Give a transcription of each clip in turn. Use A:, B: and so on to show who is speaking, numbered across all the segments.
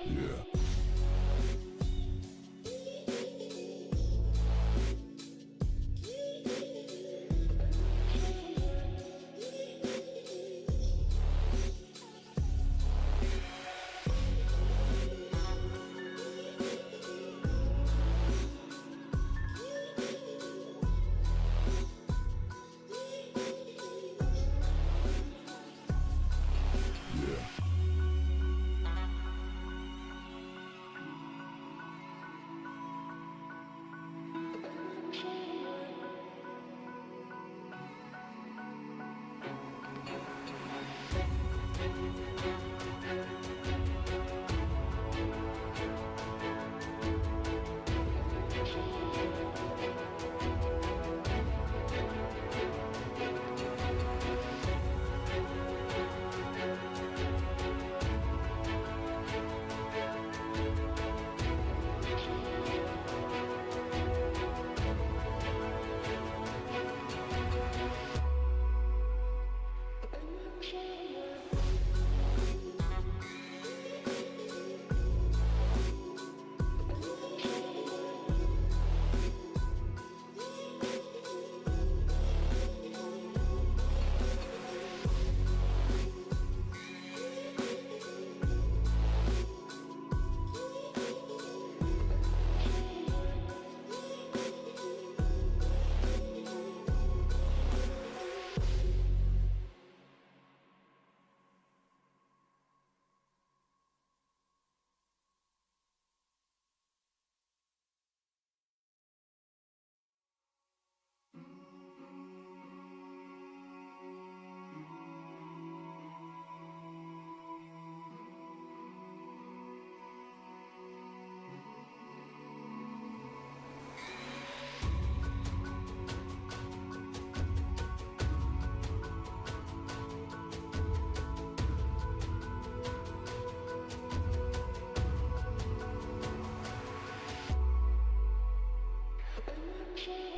A: Yeah.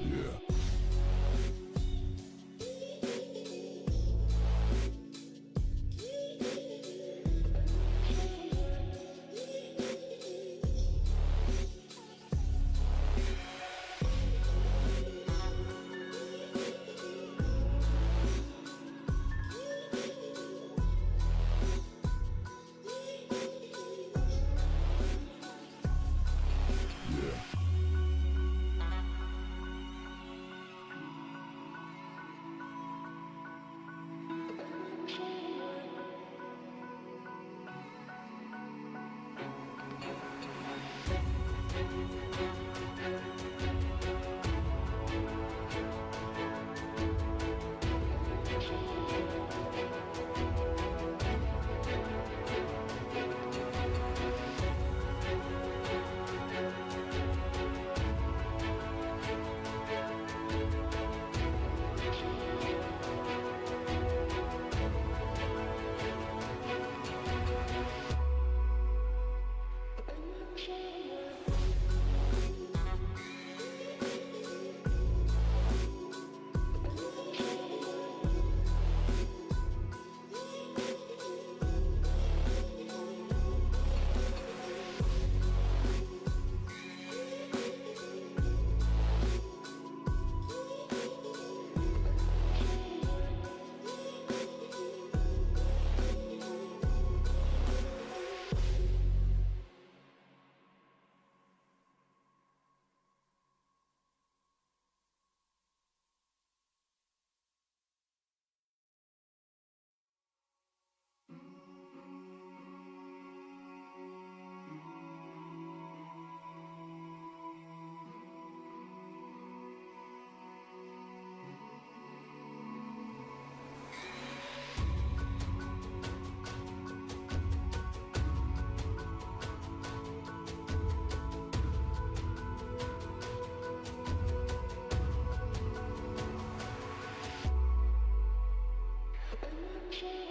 A: Yeah.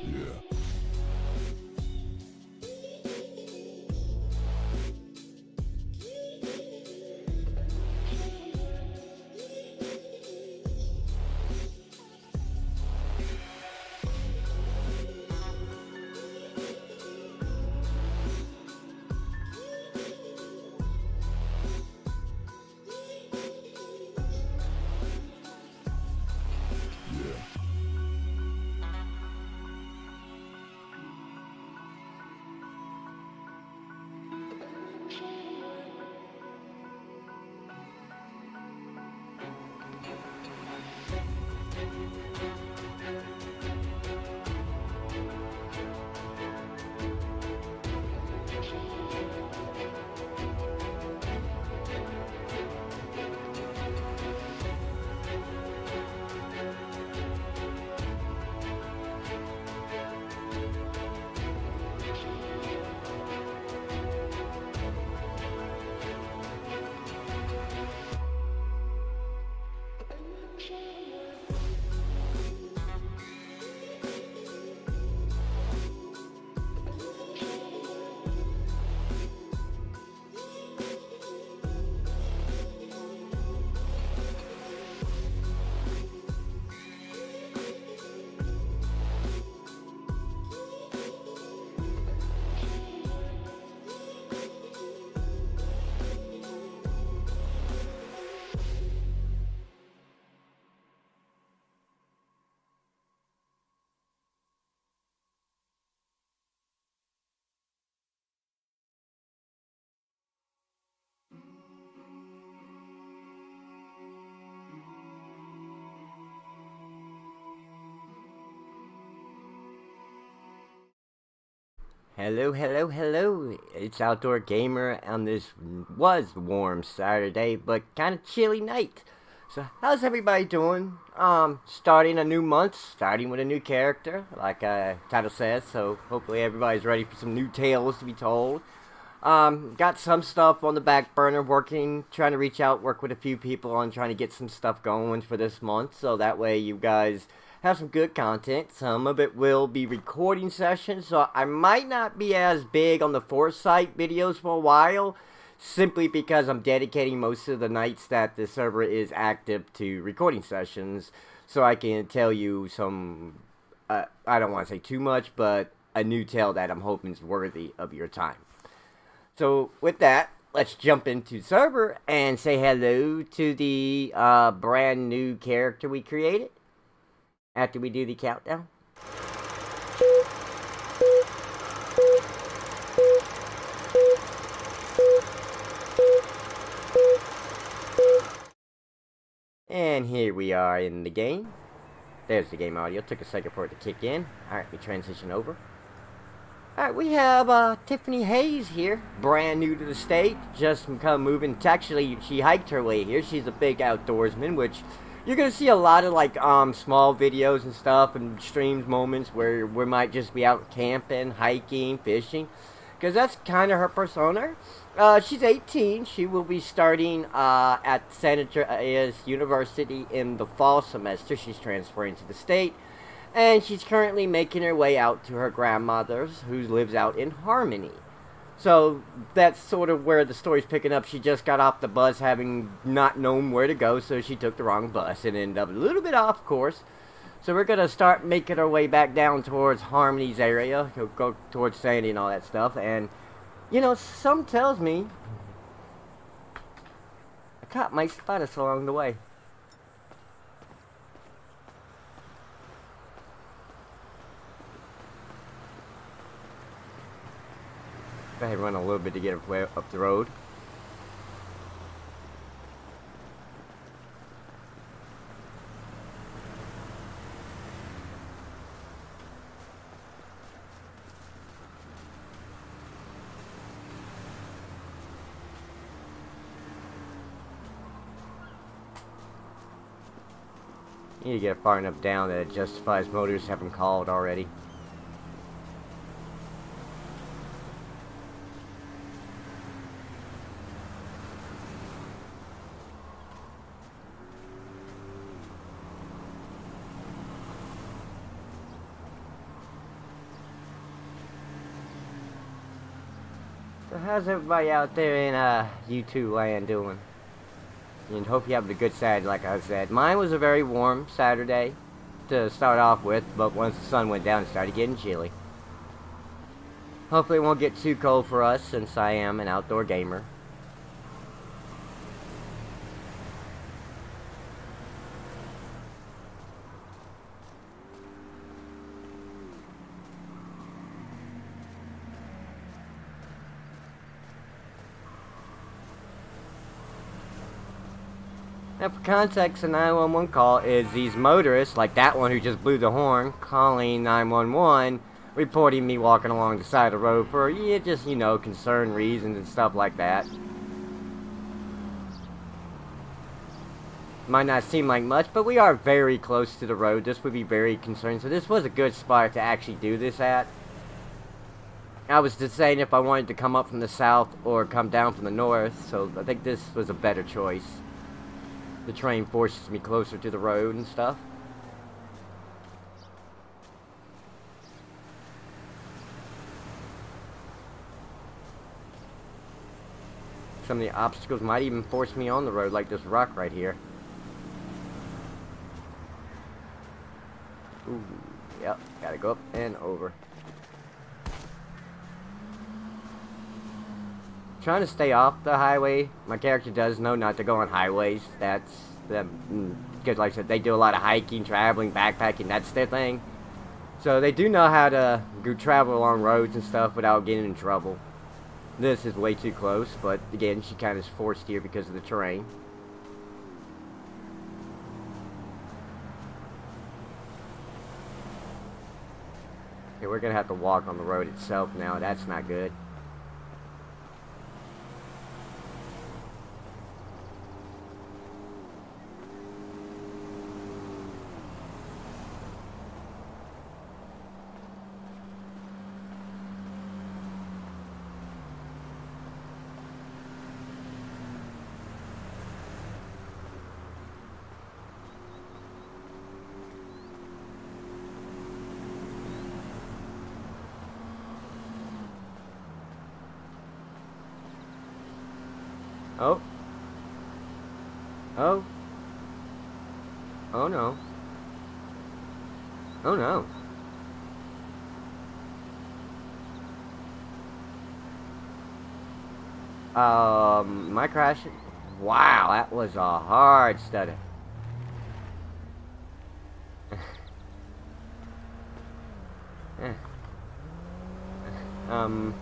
A: Yeah. Hello, hello, hello. It's Outdoor Gamer on this was warm Saturday, but kind of chilly night. So, how's everybody doing? Starting a new month, starting with a new character, like title says. So, hopefully everybody's ready for some new tales to be told. Got some stuff on the back burner, working, trying to reach out, work with a few people on trying to get some stuff going for this month, so that way you guys have some good content. Some of it will be recording sessions, so I might not be as big on the Foresight videos for a while, simply because I'm dedicating most of the nights that the server is active to recording sessions, so I can tell you some, I don't want to say too much, but a new tale that I'm hoping is worthy of your time. So with that, let's jump into server and say hello to the brand new character we created after we do the countdown. And here we are in the game. There's the game audio. Took a second for it to kick in. Alright, we transition over. Alright, we have Tiffany Hayes here, brand new to the state, just come moving. Actually, she hiked her way here. She's a big outdoorsman, which you're gonna see a lot of like small videos and stuff and streams moments where we might just be out camping, hiking, fishing, because that's kind of her persona. She's 18. She will be starting at San Andreas University in the fall semester. She's transferring to the state. And she's currently making her way out to her grandmother's, who lives out in Harmony. So that's sort of where the story's picking up. She just got off the bus, having not known where to go, so she took the wrong bus and ended up a little bit off course. So we're going to start making our way back down towards Harmony's area, go towards Sandy and all that stuff. And, you know, some tells me a cop might spot us along the way. Go ahead and run a little bit to get up the road. You need to get far enough down that it justifies motorists having called already. So how's everybody out there in YouTube land doing? And hope you have a good Saturday, like I said. Mine was a very warm Saturday to start off with, but once the sun went down, it started getting chilly. Hopefully it won't get too cold for us, since I am an outdoor gamer. Now, for context, a 911 call is these motorists, like that one who just blew the horn, calling 911, reporting me walking along the side of the road for, yeah, just, you know, concern reasons and stuff like that. Might not seem like much, but we are very close to the road. This would be very concerning, so this was a good spot to actually do this at. I was just saying if I wanted to come up from the south or come down from the north, so I think this was a better choice. The terrain forces me closer to the road and stuff. Some of the obstacles might even force me on the road, like this rock right here. Ooh, yep, gotta go up and over. Trying to stay off the highway. My character does know not to go on highways. That's them, because like I said, they do a lot of hiking, traveling, backpacking. That's their thing. So they do know how to go travel along roads and stuff without getting in trouble. This is way too close, but again, she kind of is forced here because of the terrain. Okay, we're gonna have to walk on the road itself now. That's not good. Oh. Oh. Oh no. Oh no. Am I crashing? Wow, that was a hard study. um,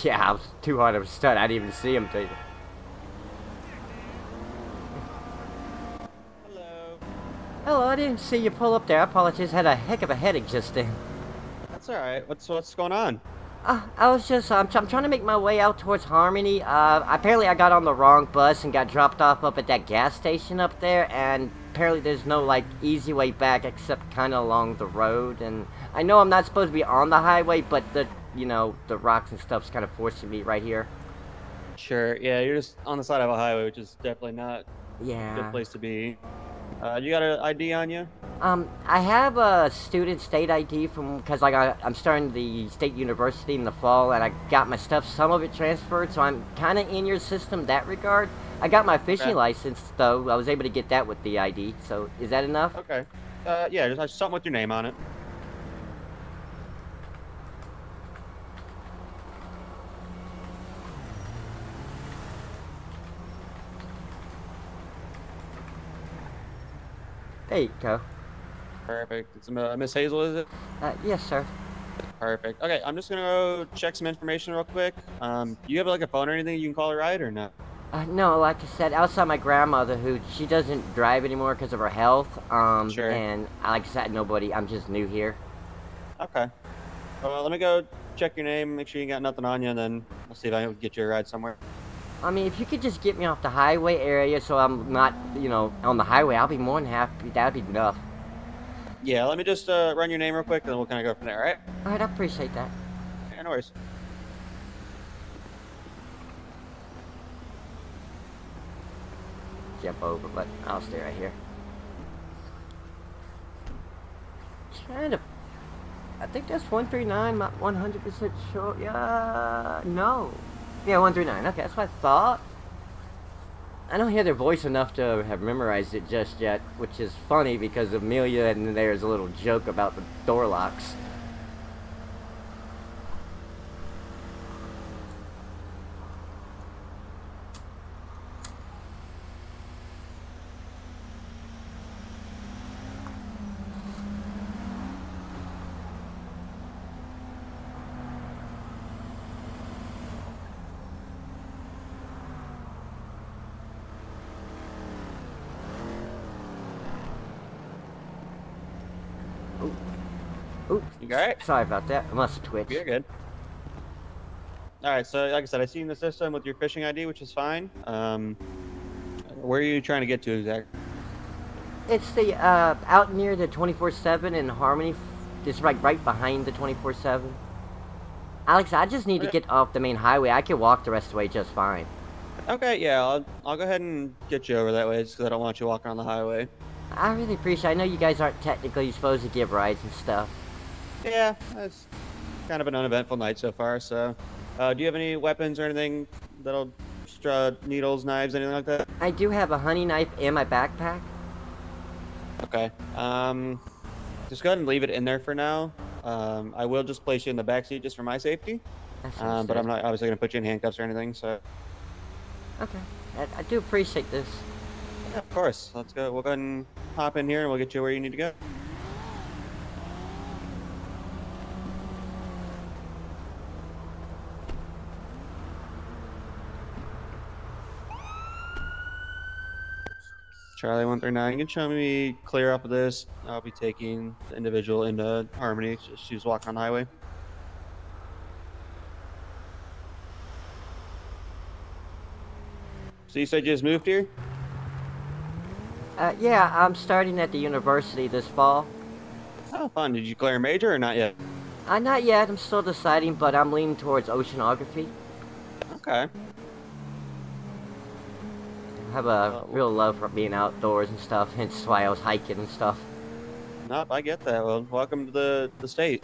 A: yeah, I was too hard of a stunt. I didn't even see him.
B: Hello.
A: Hello, I didn't see you pull up there. I apologize. Had a heck of a headache just then.
B: That's all right. What's going on?
A: I was just, I'm trying to make my way out towards Harmony. Apparently I got on the wrong bus and got dropped off up at that gas station up there, and apparently there's no, like, easy way back except kind of along the road, and I know I'm not supposed to be on the highway, but the rocks and stuff's kind of forcing me right here.
B: Sure. Yeah, you're just on the side of a highway, which is definitely not a good
A: Yeah.
B: place to be. You got an ID on you?
A: I have a student state ID because I'm starting the state university in the fall, and I got my stuff, some of it transferred, so I'm kind of in your system that regard. I got my fishing
B: Okay.
A: license, though. I was able to get that with the ID, so is that enough?
B: Okay. Yeah, just something with your name on it.
A: There you go.
B: Perfect. It's Miss Hazel, is it?
A: Yes, sir.
B: Perfect. Okay, I'm just gonna go check some information real quick. Do you have like a phone or anything you can call a ride or not?
A: No, like I said, outside my grandmother, who she doesn't drive anymore because of her health.
B: Sure.
A: And like I said, nobody. I'm just new here.
B: Okay. Well, let me go check your name, make sure you got nothing on you, and then I'll see if I can get you a ride somewhere.
A: I mean, if you could just get me off the highway area so I'm not, on the highway, I'll be more than happy. That'd be enough.
B: Yeah, let me just run your name real quick, and then we'll kind of go from there, all right?
A: All right, I appreciate that.
B: Yeah, no worries.
A: Jump over, but I'll stay right here. Trying to. I think that's 139. Not 100% sure. Yeah, no. Yeah, 139. Okay, that's what I thought. I don't hear their voice enough to have memorized it just yet, which is funny because Amelia and there's a little joke about the door locks. Oops.
B: You all right?
A: Sorry about that. I must have twitched.
B: You're good. All right, so like I said, I see in the system with your fishing ID, which is fine. Where are you trying to get to exactly?
A: It's the out near the 24/7 in Harmony. It's right behind the 24/7. Alex, I just need to
B: Okay.
A: get off the main highway. I can walk the rest of the way just fine.
B: Okay, yeah, I'll go ahead and get you over that way, just because I don't want you walking on the highway.
A: I really appreciate. I know you guys aren't technically supposed to give rides and stuff.
B: Yeah, it's kind of an uneventful night so far. So, do you have any weapons or anything that'll needles, knives, anything like that?
A: I do have a honey knife in my backpack.
B: Okay. Just go ahead and leave it in there for now. I will just place you in the back seat just for my safety.
A: That's
B: But I'm not obviously gonna put you in handcuffs or anything. So,
A: Okay. I do appreciate this.
B: yeah, of course. Let's go. We'll go ahead and hop in here, and we'll get you where you need to go. Charlie 139. You can show me clear up of this. I'll be taking the individual into Harmony. She was walking on the highway. So you said you just moved here?
A: Yeah, I'm starting at the university this fall.
B: Oh, fun. Did you clear a major or not yet?
A: Not yet, I'm still deciding, but I'm leaning towards oceanography.
B: Okay.
A: I have a real love for being outdoors and stuff, hence why I was hiking and stuff.
B: Nope, I get that. Well, welcome to the state.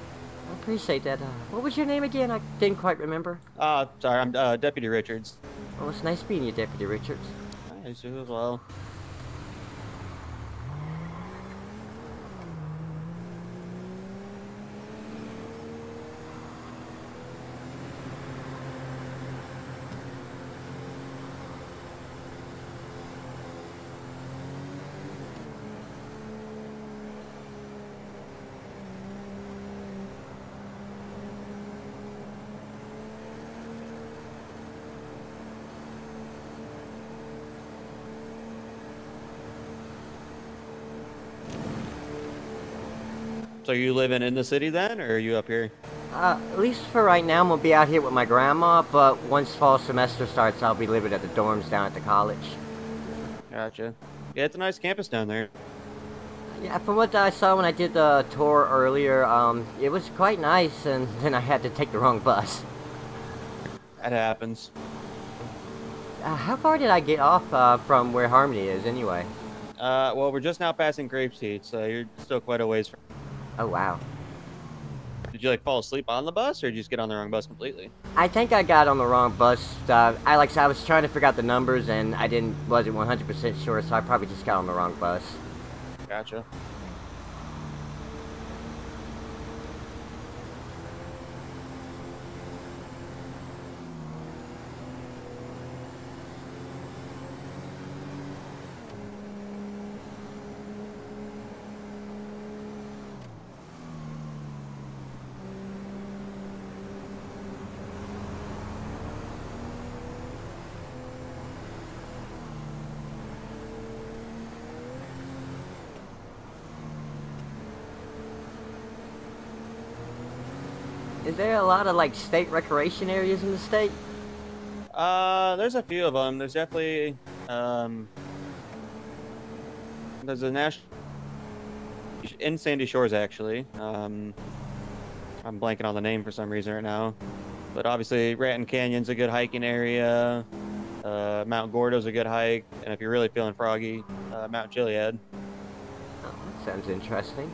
A: I appreciate that. What was your name again? I didn't quite remember.
B: Sorry, I'm Deputy Richards.
A: Well, it's nice meeting you, Deputy Richards.
B: Nice, you as well. So you living in the city then, or are you up here?
A: At least for right now, I'm gonna be out here with my grandma, but once fall semester starts, I'll be living at the dorms down at the college.
B: Gotcha. Yeah, it's a nice campus down there.
A: Yeah, from what I saw when I did the tour earlier, it was quite nice, and then I had to take the wrong bus.
B: That happens.
A: How far did I get off from where Harmony is, anyway?
B: Well, we're just now passing Grapeseed, so you're still quite a ways from.
A: Oh, wow.
B: Did you like fall asleep on the bus, or did you just get on the wrong bus completely?
A: I think I got on the wrong bus. I was trying to figure out the numbers, and I wasn't 100% sure, so I probably just got on the wrong bus.
B: Gotcha.
A: Is there a lot of, like, state recreation areas in the state?
B: There's a few of them. There's definitely, there's a national in Sandy Shores actually. I'm blanking on the name for some reason right now, but obviously Raton Canyon's a good hiking area. Mount Gordo's a good hike, and if you're really feeling froggy, Mount Chiliad.
A: Oh, that sounds interesting.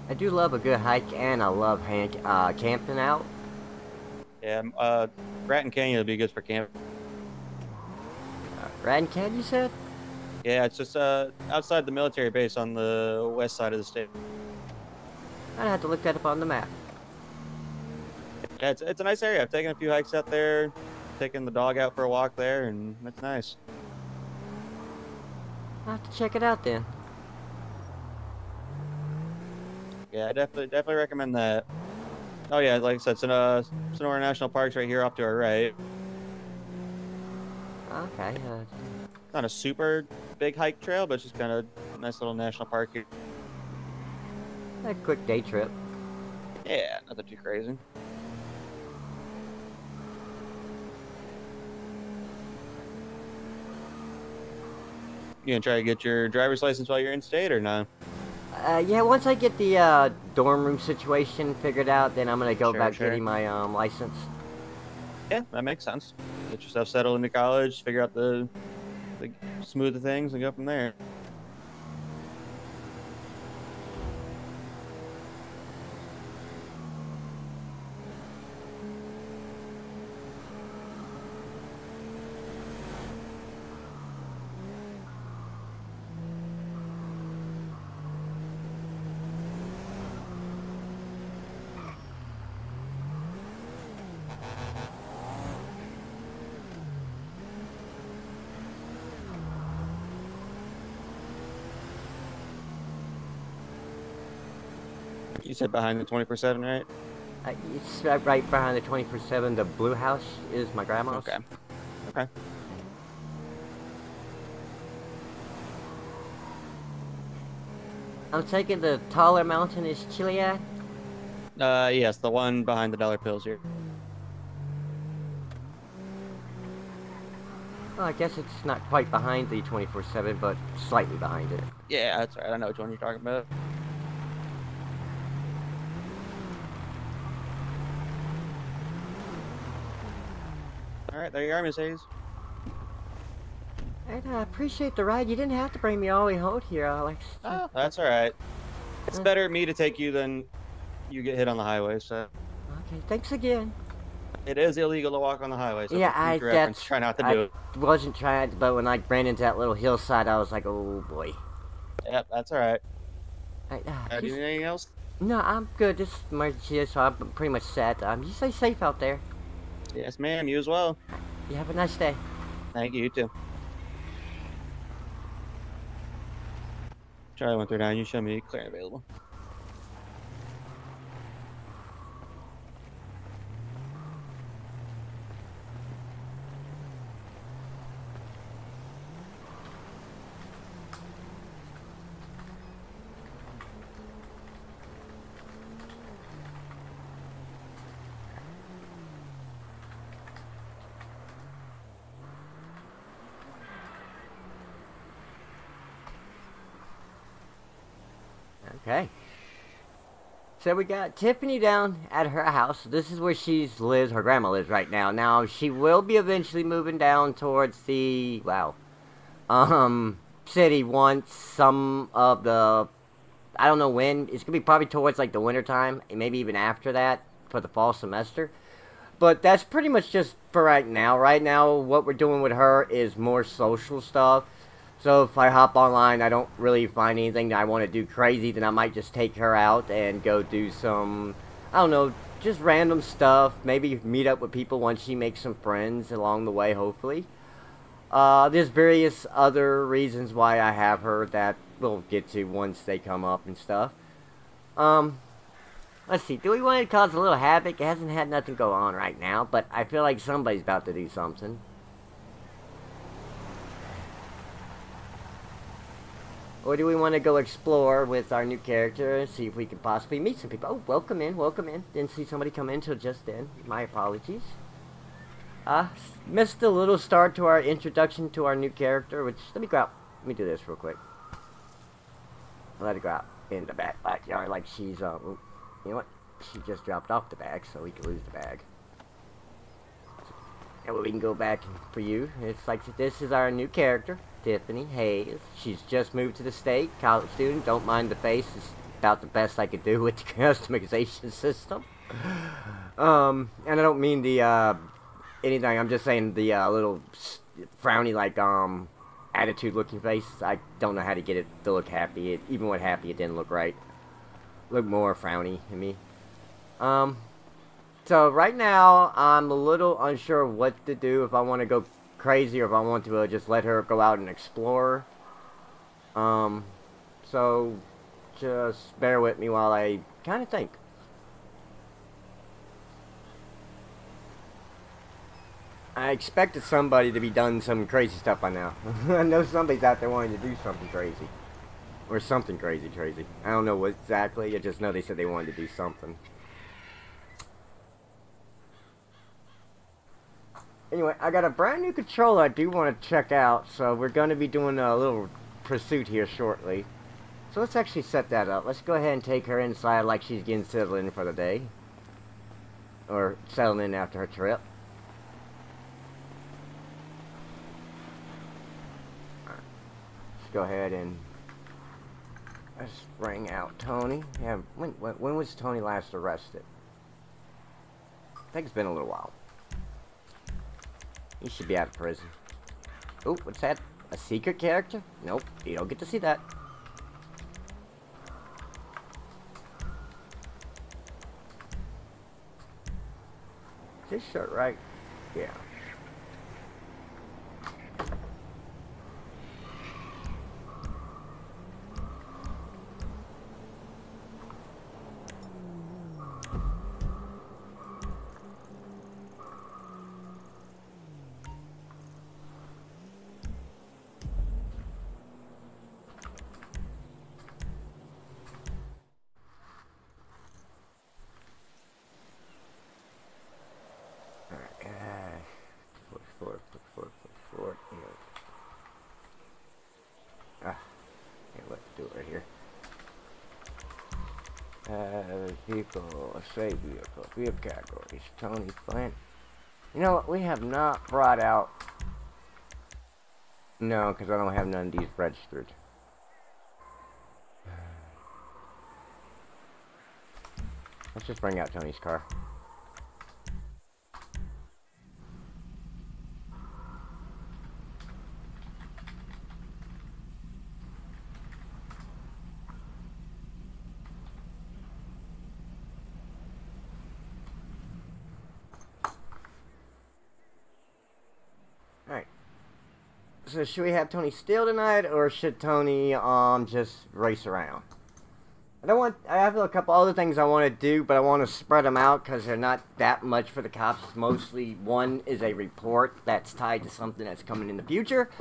A: I do love a good hike, and I love camping out.
B: Yeah, Raton Canyon would be good for camp.
A: Raton Canyon, you said?
B: Yeah, it's just outside the military base on the west side of the state.
A: I'd have to look that up on the map.
B: Yeah, it's a nice area. I've taken a few hikes out there, taken the dog out for a walk there, and it's nice.
A: I'll have to check it out then.
B: Yeah, I definitely recommend that. Oh yeah, like I said, Sonora National Park's right here off to our right.
A: Okay.
B: Not a super big hike trail, but it's just kind of a nice little national park here.
A: A quick day trip.
B: Yeah, nothing too crazy. You gonna try to get your driver's license while you're in state or no?
A: Yeah, once I get the dorm room situation figured out, then I'm gonna go back
B: Sure.
A: getting my license.
B: Yeah, that makes sense. Get yourself settled into college, figure out the smoother things, and go from there. You said behind the 24/7, right?
A: It's right behind the 24/7. The blue house is my grandma's.
B: Okay. Okay.
A: I'm taking the taller mountain is Chiliad.
B: Yes, the one behind the dollar pills here.
A: Well, I guess it's not quite behind the 24/7, but slightly behind it.
B: Yeah, that's right. I know which one you're talking about. All right, there you are, Miss Hayes.
A: And I appreciate the ride. You didn't have to bring me all the way out here, Alex.
B: Oh, that's all right. It's better me to take you than you get hit on the highway. So
A: Okay, thanks again.
B: it is illegal to walk on the highway. So
A: Yeah,
B: for future reference, try not to do it.
A: wasn't trying, but when I ran into that little hillside, I was like, oh boy.
B: Yep, that's all right.
A: I,
B: Do you need anything else?
A: no, I'm good. This is emergency, so I'm pretty much set. You stay safe out there.
B: Yes, ma'am. You as well.
A: You have a nice day.
B: Thank you. You too. Charlie 139. You show me clear available.
A: Okay. So we got Tiffany down at her house. This is where her grandma lives right now. Now, she will be eventually moving down towards the, city once some of the, I don't know when. It's going to be probably towards, like, the winter time, and maybe even after that for the fall semester. But that's pretty much just for right now. Right now, what we're doing with her is more social stuff. So if I hop online, I don't really find anything that I want to do crazy, then I might just take her out and go do some, I don't know, just random stuff. Maybe meet up with people once she makes some friends along the way, hopefully. There's various other reasons why I have her that we'll get to once they come up and stuff. Let's see, do we want to cause a little havoc? It hasn't had nothing go on right now, but I feel like somebody's about to do something. Or do we want to go explore with our new character and see if we can possibly meet some people? Oh, welcome in, welcome in. Didn't see somebody come in till just then. My apologies. Missed a little start to our introduction to our new character, which, let me go out. Let me do this real quick. Let her go out in the backyard like she's, you know what? She just dropped off the bag, so we can lose the bag. And we can go back for you. It's like, this is our new character. Tiffany Hayes. She's just moved to the state, college student. Don't mind the face. It's about the best I could do with the customization system. And I don't mean the, anything. I'm just saying the, little frowny, like, attitude looking face. I don't know how to get it to look happy. Even when happy, it didn't look right. Look more frowny to me. So right now, I'm a little unsure what to do, if I want to go crazy or if I want to just let her go out and explore. So just bear with me while I kind of think. I expected somebody to be done some crazy stuff by now. I know somebody's out there wanting to do something crazy. Or something crazy. I don't know what exactly, I just know they said they wanted to do something. Anyway, I got a brand new controller I do want to check out, so we're going to be doing a little pursuit here shortly. So let's actually set that up. Let's go ahead and take her inside like she's getting settled in for the day. Or settling in after her trip. Let's go ahead and let's ring out Tony. Yeah, when was Tony last arrested? I think it's been a little while. He should be out of prison. Oh, what's that? A secret character? Nope, you don't get to see that. Is this shirt right? Yeah. vehicle, say vehicle categories. Tony Flint. You know what? We have not brought out. No, because I don't have none of these registered. Let's just bring out Tony's car. Alright. So should we have Tony steal tonight, or should Tony just race around? I have a couple other things I want to do, but I want to spread them out because they're not that much for the cops. Mostly, one is a report that's tied to something that's coming in the future.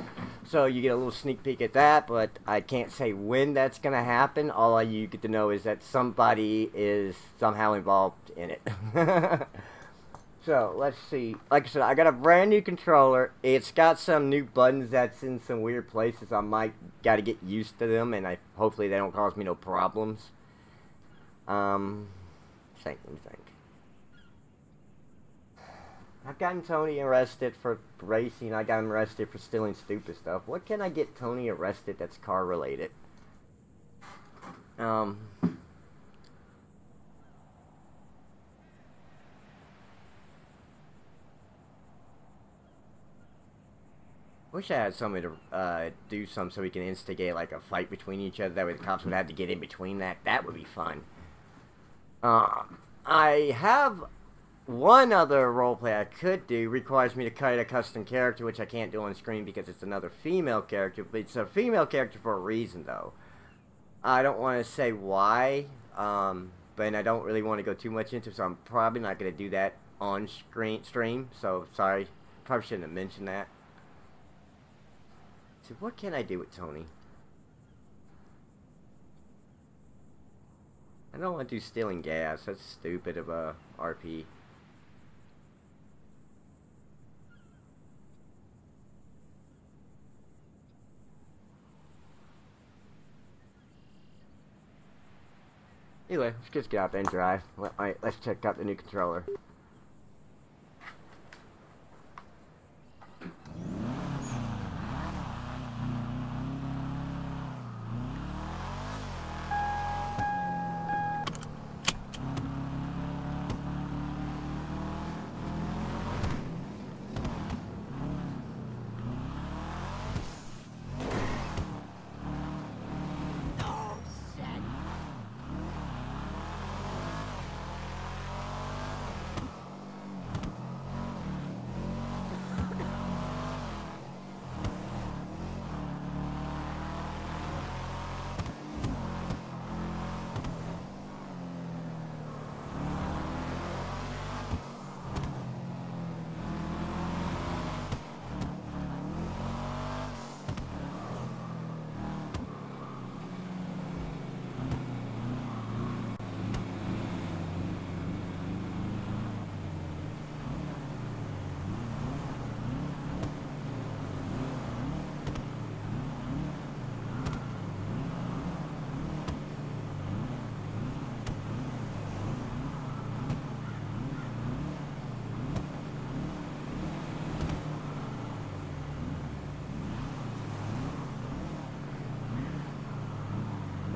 A: So you get a little sneak peek at that, but I can't say when that's going to happen. All you get to know is that somebody is somehow involved in it. So, let's see. Like I said, I got a brand new controller. It's got some new buttons that's in some weird places. I might got to get used to them, and hopefully they don't cause me no problems. Let me think. I've gotten Tony arrested for racing. I got him arrested for stealing stupid stuff. What can I get Tony arrested that's car related? Wish I had somebody to do something so we can instigate like a fight between each other. That way the cops would have to get in between that. That would be fun. I have one other roleplay I could do. Requires me to create a custom character, which I can't do on screen because it's another female character. But it's a female character for a reason, though. I don't want to say why, but I don't really want to go too much into it, so I'm probably not going to do that on stream. So, sorry. Probably shouldn't have mentioned that. So what can I do with Tony? I don't want to do stealing gas. That's stupid of a RP. Anyway, let's just get out there and drive. Alright, let's check out the new controller.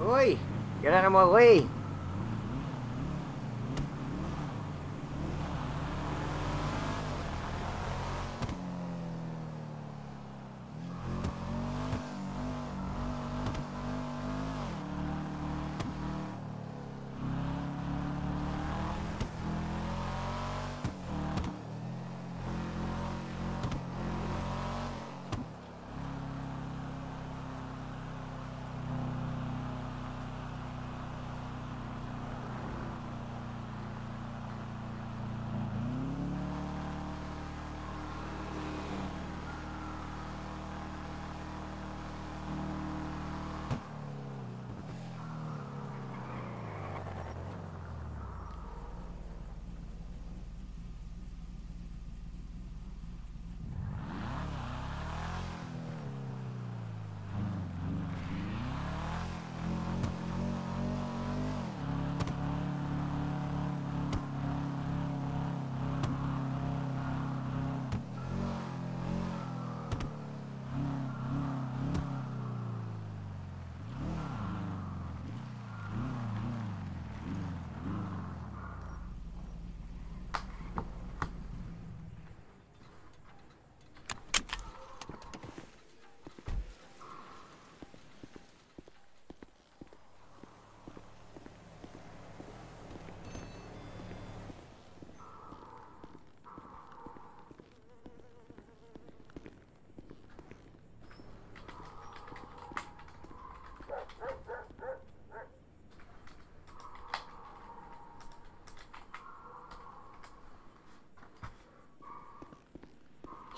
A: Oi! Get out of my way!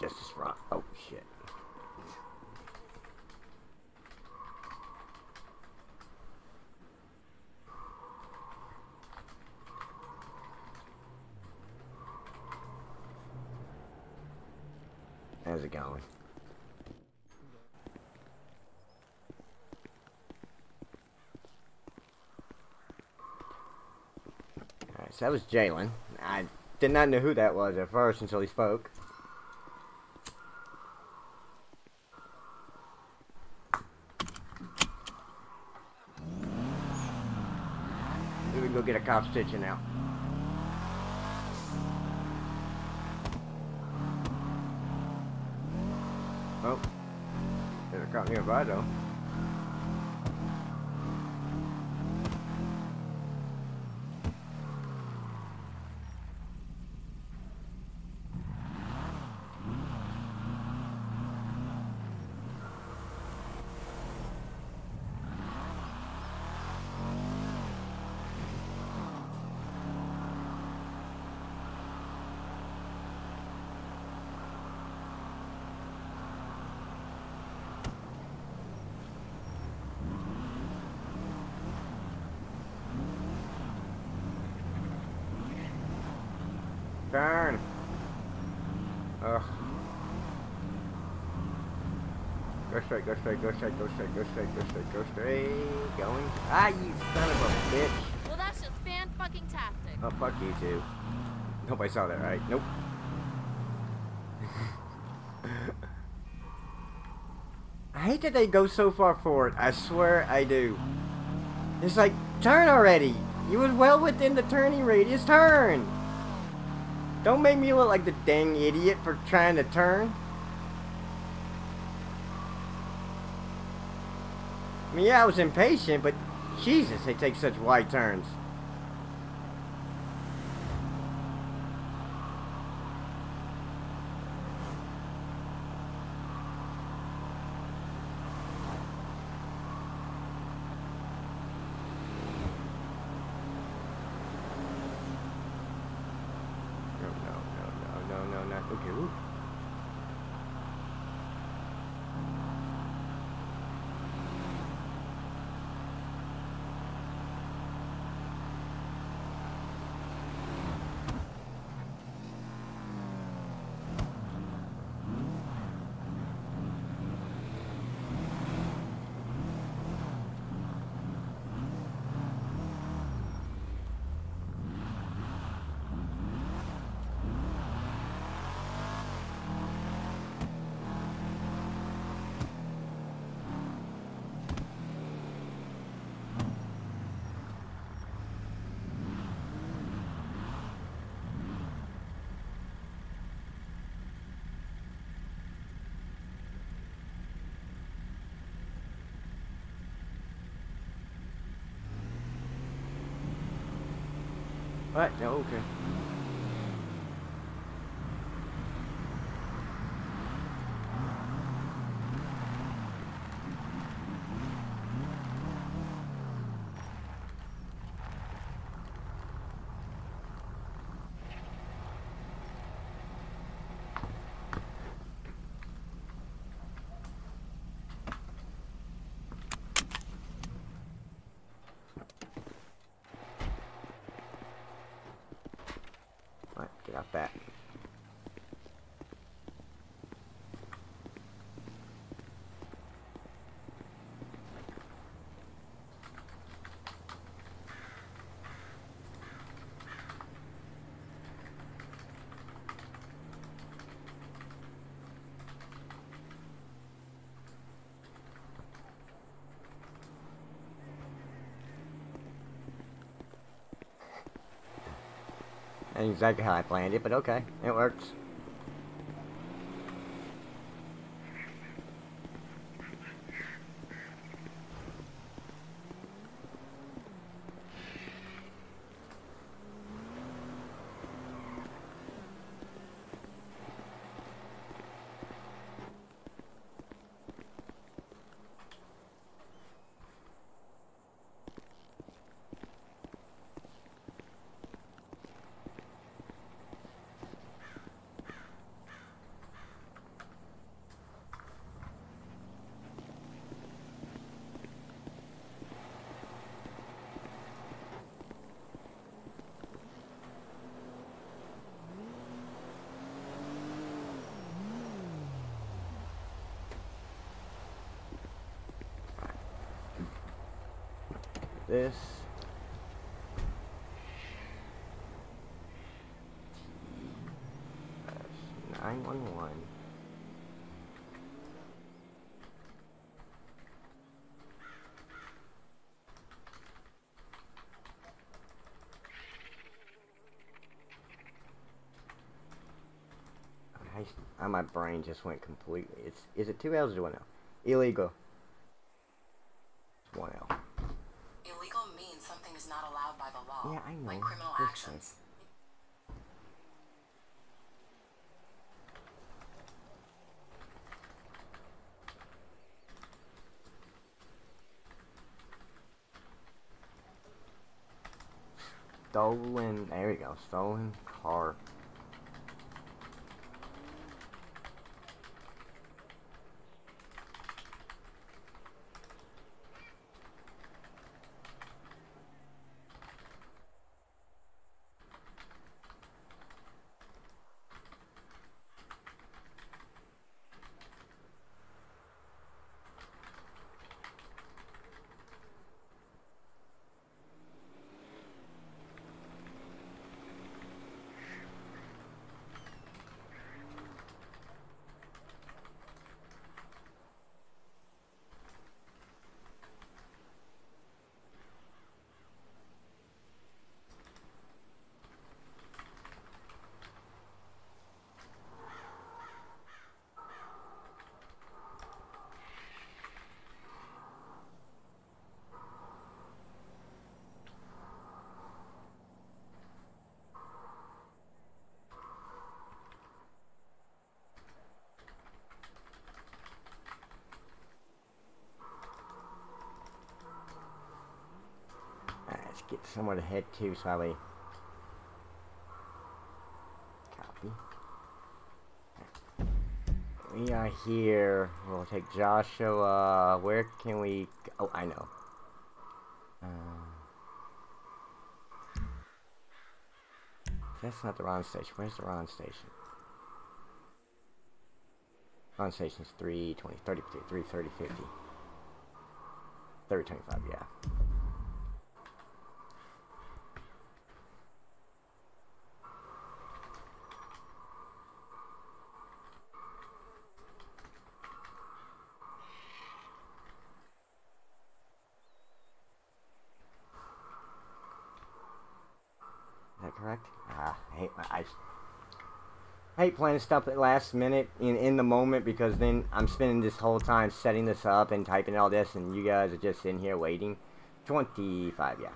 A: this is wrong. Oh, shit. How's it going? Alright, so that was Jalen. I did not know who that was at first until he spoke. We can go get a cop stitching out. Oh, there's a cop nearby though. Turn. Ugh. Go straight, go straight, go straight, go straight, go straight, go straight, go straight. Going. Ah, you son of a bitch.
C: Well, that's just fan-fucking-tastic.
A: Oh, fuck you two. Nobody saw that, right? Nope. I hate that they go so far forward. I swear I do. It's like, turn already. You was well within the turning radius. Turn. Don't make me look like the dang idiot for trying to turn. I mean, yeah, I was impatient, but Jesus, they take such wide turns. No, not okay. Ooh. What? No, okay. Alright, get out that. Ain't exactly how I planned it, but okay, it works. this. 911. My brain just went completely. Is it 2 L's or 1 L? Illegal. It's 1 L.
D: Illegal means something is not allowed by the law.
A: Yeah, I know.
D: Like criminal
A: This
D: actions.
A: Stolen. There we go. Stolen car. Let's get somewhere to head to, so we copy. We are here. We'll take Joshua. Where can we? Oh, I know. That's not the Ron station. Where's the Ron station? Ron station's 320, 30, 330, 50. 3025, yeah. Is that correct? I hate planning stuff at last minute in the moment, because then I'm spending this whole time setting this up and typing all this, and you guys are just sitting here waiting. 25, yeah.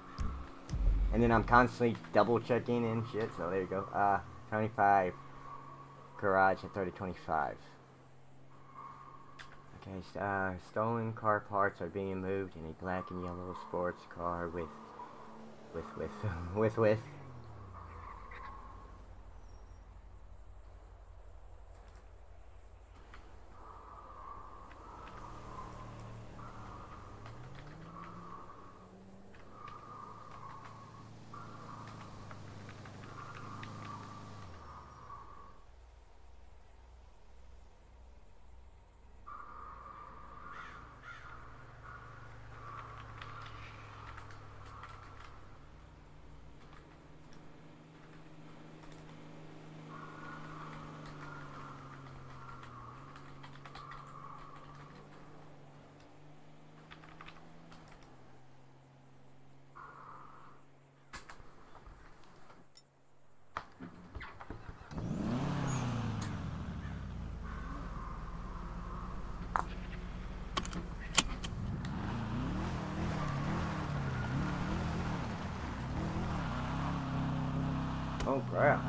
A: And then I'm constantly double checking and shit, so there you go. 25. Garage at 3025. Okay, stolen car parts are being moved in a black and yellow sports car with. Oh crap.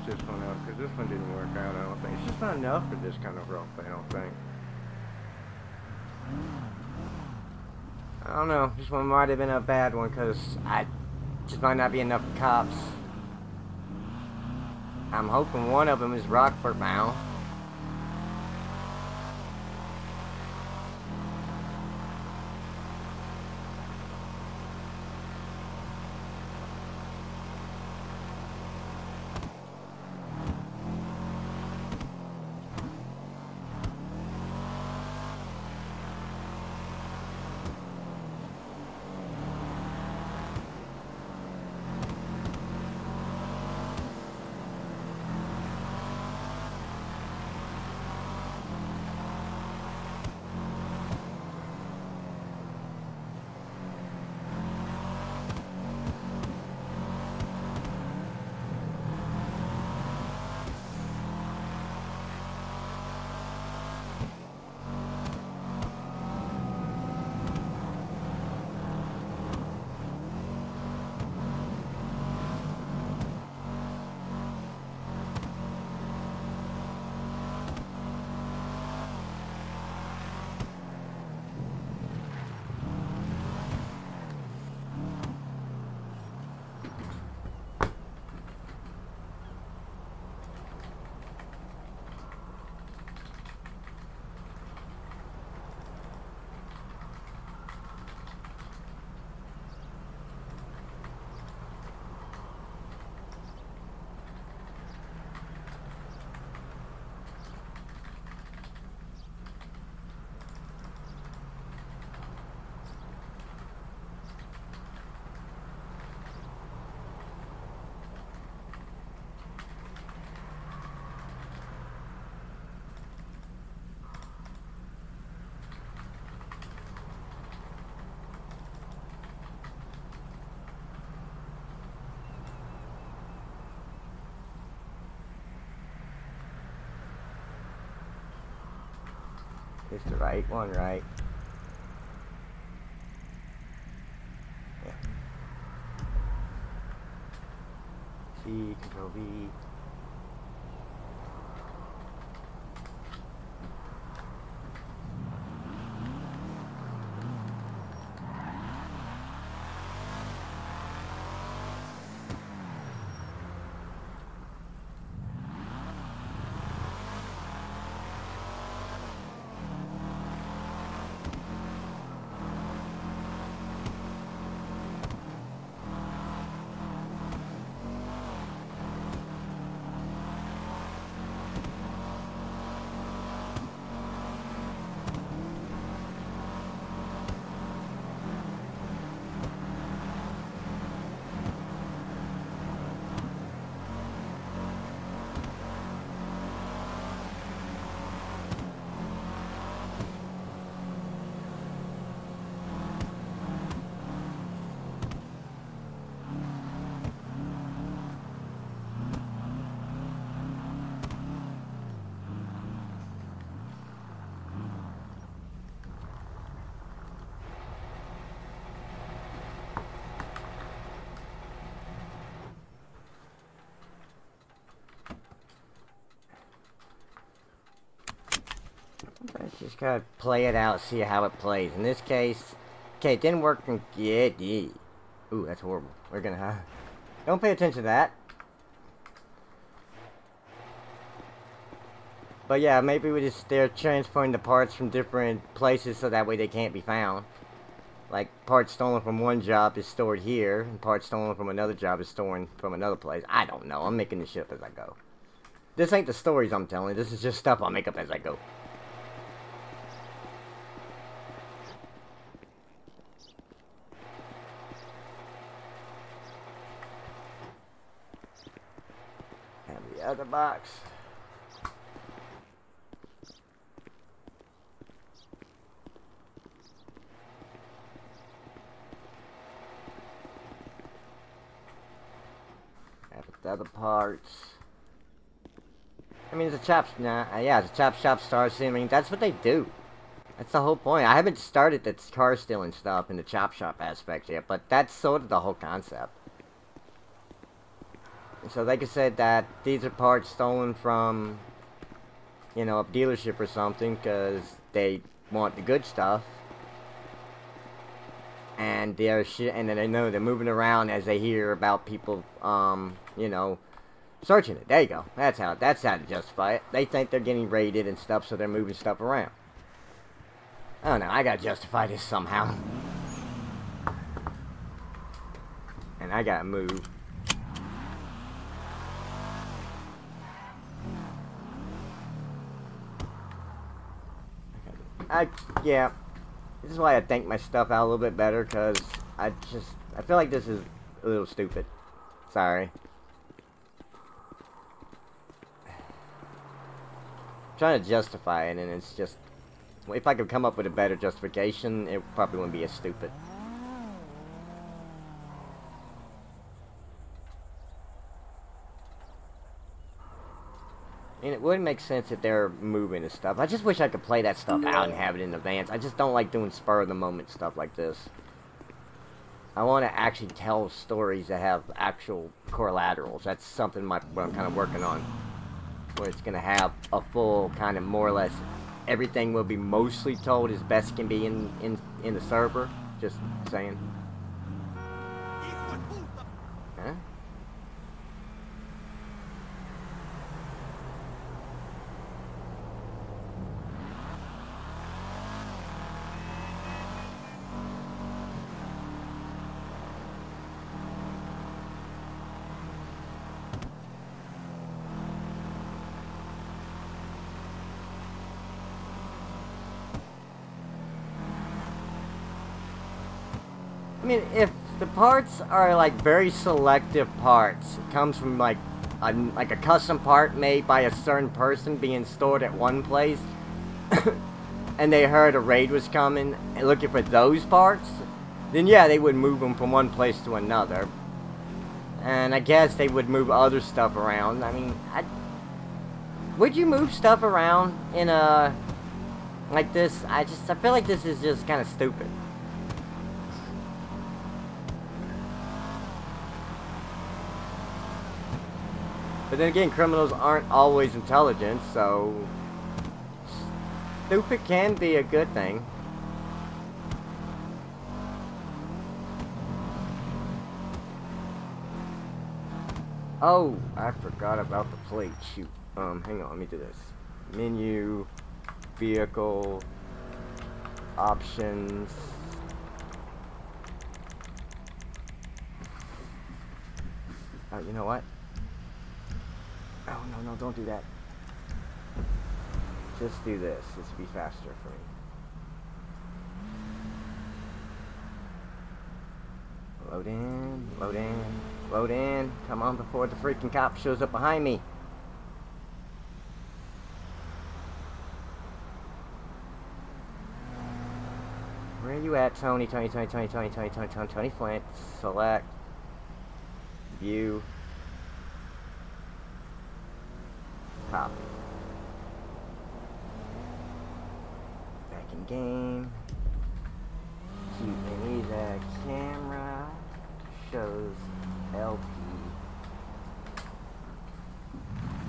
A: this one up, because this one didn't work out, I don't think. It's just not enough for this kind of rope, I don't think. I don't know, this one might have been a bad one, because I just might not be enough cops. I'm hoping one of them is Rockford bound. It's the right one, right? Yeah. C, Control V. Let's just gotta play it out, see how it plays. In this case, okay, it didn't work. Yeah, it did. Ooh, that's horrible. We're gonna have. Don't pay attention to that. But yeah, maybe they're transporting the parts from different places so that way they can't be found. Like, parts stolen from one job is stored here, and parts stolen from another job is stored from another place. I don't know. I'm making this shit up as I go. This ain't the stories I'm telling. This is just stuff I'll make up as I go. And the other box. The other parts. I mean, it's a chop. Nah, yeah, it's a chop shop star. I mean, that's what they do. That's the whole point. I haven't started the car stealing stuff in the chop shop aspect yet, but that's sort of the whole concept. So like I said, that these are parts stolen from, you know, a dealership or something, because they want the good stuff. And and then they know they're moving around as they hear about people, you know, searching it. There you go. That's how to justify it. They think they're getting raided and stuff, so they're moving stuff around. I don't know. I gotta justify this somehow. And I gotta move. Yeah. This is why I think my stuff out a little bit better, because I feel like this is a little stupid. Sorry. I'm trying to justify it, and it's just, if I could come up with a better justification, it probably wouldn't be as stupid. And it would make sense if they're moving and stuff. I just wish I could play that stuff out and have it in advance. I just don't like doing spur-of-the-moment stuff like this. I want to actually tell stories that have actual collaterals. That's something what I'm kind of working on. Where it's going to have a full kind of more or less everything will be mostly told as best can be in the server. Just saying. Huh? I mean, if the parts are like very selective parts, it comes from like a custom part made by a certain person being stored at one place, and they heard a raid was coming and looking for those parts, then yeah, they would move them from one place to another. And I guess they would move other stuff around. I mean, would you move stuff around in a like this? I feel like this is just kind of stupid. But then again, criminals aren't always intelligent, so stupid can be a good thing. Oh, I forgot about the plate. Shoot. Hang on, let me do this. Menu, vehicle, options. Oh, you know what? Oh, no, don't do that. Just do this. This will be faster for me. Load in, load in, load in. Come on before the freaking cop shows up behind me. Where are you at, Tony? Tony Flint. Select. View. Copy. Back in game. Keep that camera. Shows LP.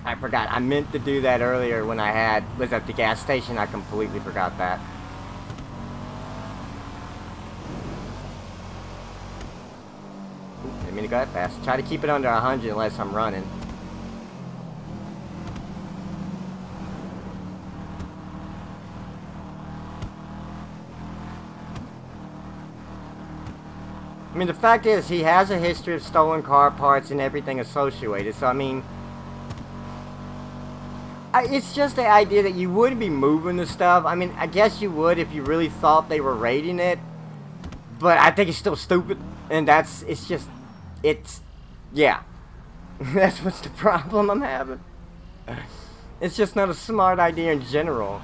A: I forgot. I meant to do that earlier when I was at the gas station. I completely forgot that. Didn't mean to go that fast. Try to keep it under 100 unless I'm running. I mean, the fact is, he has a history of stolen car parts and everything associated. So, I mean, it's just the idea that you wouldn't be moving the stuff. I mean, I guess you would if you really thought they were raiding it. But I think it's still stupid. And yeah. That's what's the problem I'm having. It's just not a smart idea in general.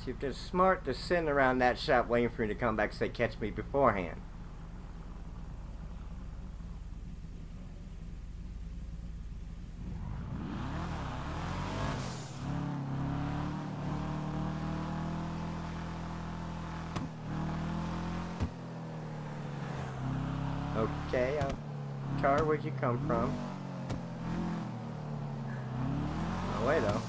A: See, if they're smart, they're sitting around that shop waiting for me to come back and say catch me beforehand. Okay, car, where'd you come from? No way though.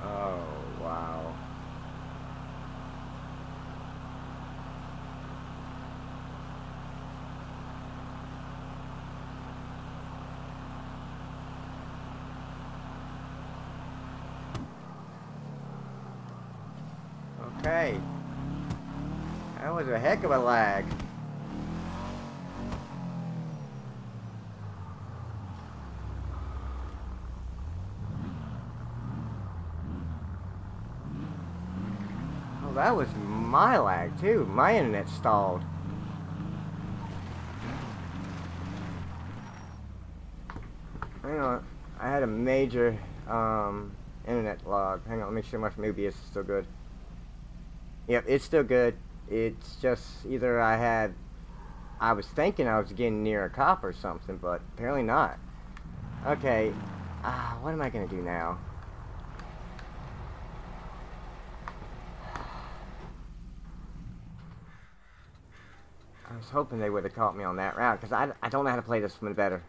A: Oh, wow. Okay. That was a heck of a lag. Oh, that was my lag too. My internet stalled. Hang on. I had a major internet log. Hang on, let me make sure my Mobius is still good. Yep, it's still good. It's just either I was thinking I was getting near a cop or something, but apparently not. Okay, what am I gonna do now? I was hoping they would have caught me on that route, because I don't know how to play this one better.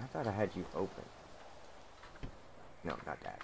A: I thought I had you open. No, not that.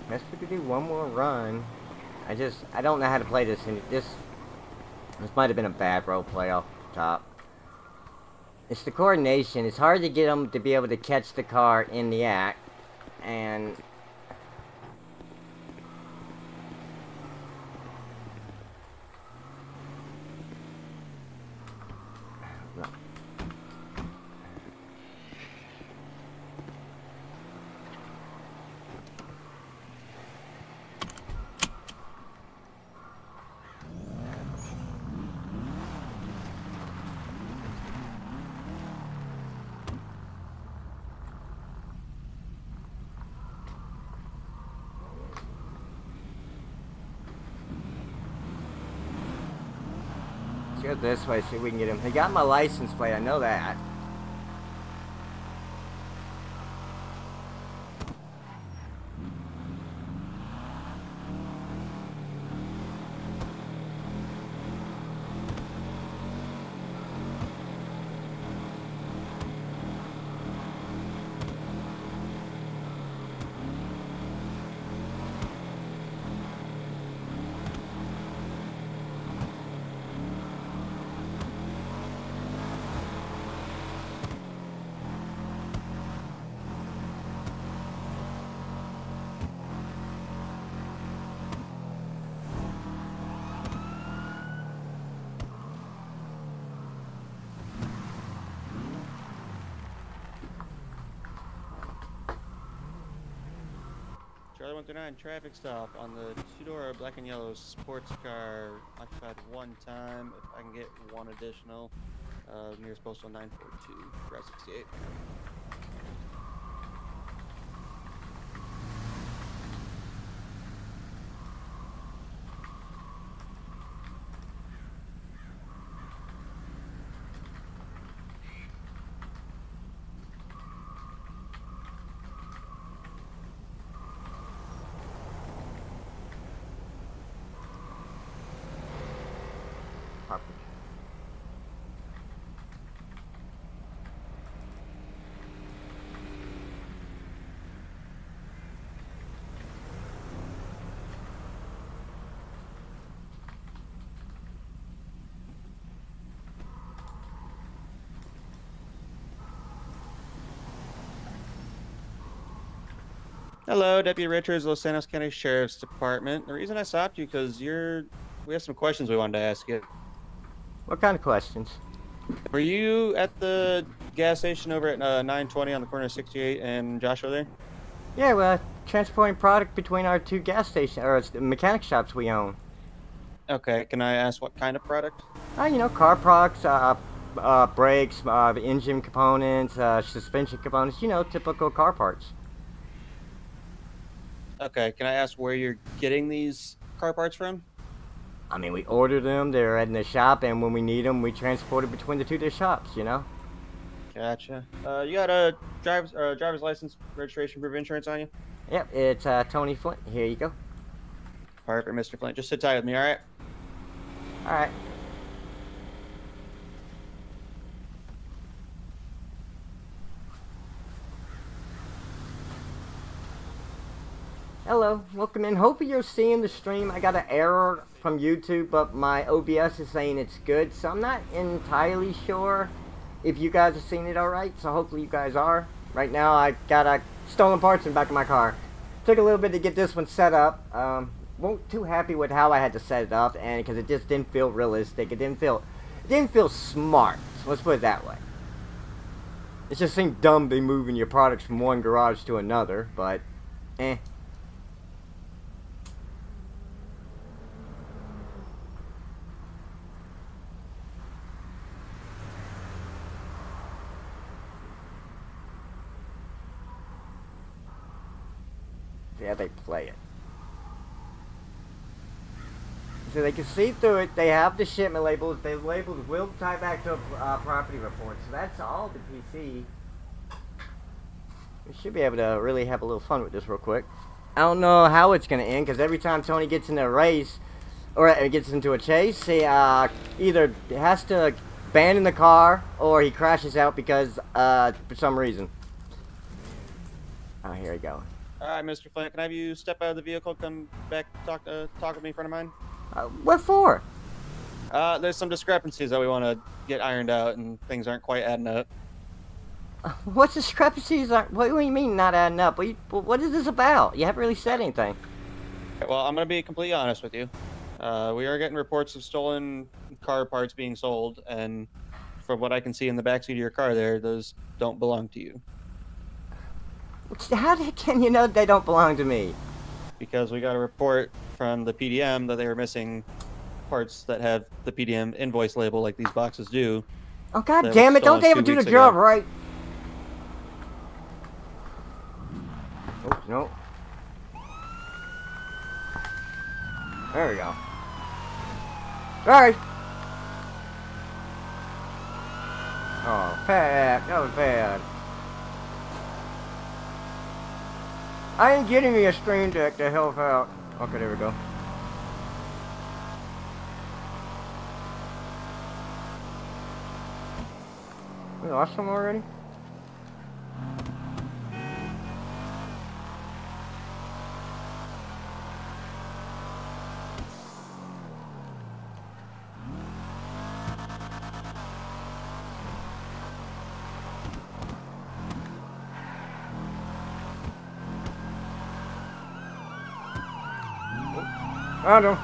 A: Guess we could do one more run. I don't know how to play this, and this might have been a bad role play off the top. It's the coordination. It's hard to get them to be able to catch the car in the act, and let's go this way. See if we can get him. He got my license plate. I know that.
B: Charlie 139 traffic stop on the two-door black and yellow sports car occupied one time. If I can get one additional, nearest postal 942, Route 68. Hello, Deputy Richards, Los Santos County Sheriff's Department. The reason I stopped you because we have some questions we wanted to ask you.
A: What kind of questions?
B: Were you at the gas station over at 920 on the corner of 68 and Joshua there?
A: Yeah, well, transporting product between our two gas stations, or it's the mechanic shops we own.
B: Okay, can I ask what kind of product?
A: You know, car products, brakes, engine components, suspension components, you know, typical car parts.
B: Okay, can I ask where you're getting these car parts from?
A: I mean, we order them, they're in the shop, and when we need them, we transport it between the two shops, you know?
B: Gotcha. You got a driver's license, registration, proof of insurance on you?
A: Yep, it's Tony Flint. Here you go.
B: Perfect, Mr. Flint. Just sit tight with me, alright?
A: Alright. Hello, welcome in. Hopefully you're seeing the stream. I got an error from YouTube, but my OBS is saying it's good, so I'm not entirely sure if you guys are seeing it alright, so hopefully you guys are. Right now I got stolen parts in the back of my car. Took a little bit to get this one set up. Wasn't too happy with how I had to set it up, and because it just didn't feel realistic. It didn't feel smart. So let's put it that way. It just seemed dumb to be moving your products from one garage to another, but eh. Yeah, they play it. So they can see through it. They have the shipment labels. They labeled will tie back to a property report. So that's all the PC. We should be able to really have a little fun with this real quick. I don't know how it's going to end, because every time Tony gets in a race, or gets into a chase, he either has to abandon the car, or he crashes out because, for some reason. Oh, here we go.
B: Alright, Mr. Flint, can I have you step out of the vehicle, come back, talk with me in front of mine?
A: What for?
B: There's some discrepancies that we want to get ironed out, and things aren't quite adding up.
A: What discrepancies are? What do you mean not adding up? What is this about? You haven't really said anything.
B: Well, I'm going to be completely honest with you. We are getting reports of stolen car parts being sold, and from what I can see in the backseat of your car there, those don't belong to you.
A: Can you know they don't belong to me?
B: Because we got a report from the PDM that they were missing parts that have the PDM invoice label like these boxes do.
A: Oh, god damn it, don't they ever do the job right? Oh, no. There we go. Sorry. Oh, Pat, that was bad. I ain't getting me a stream deck to help out. Okay, there we go. We lost some already? I know.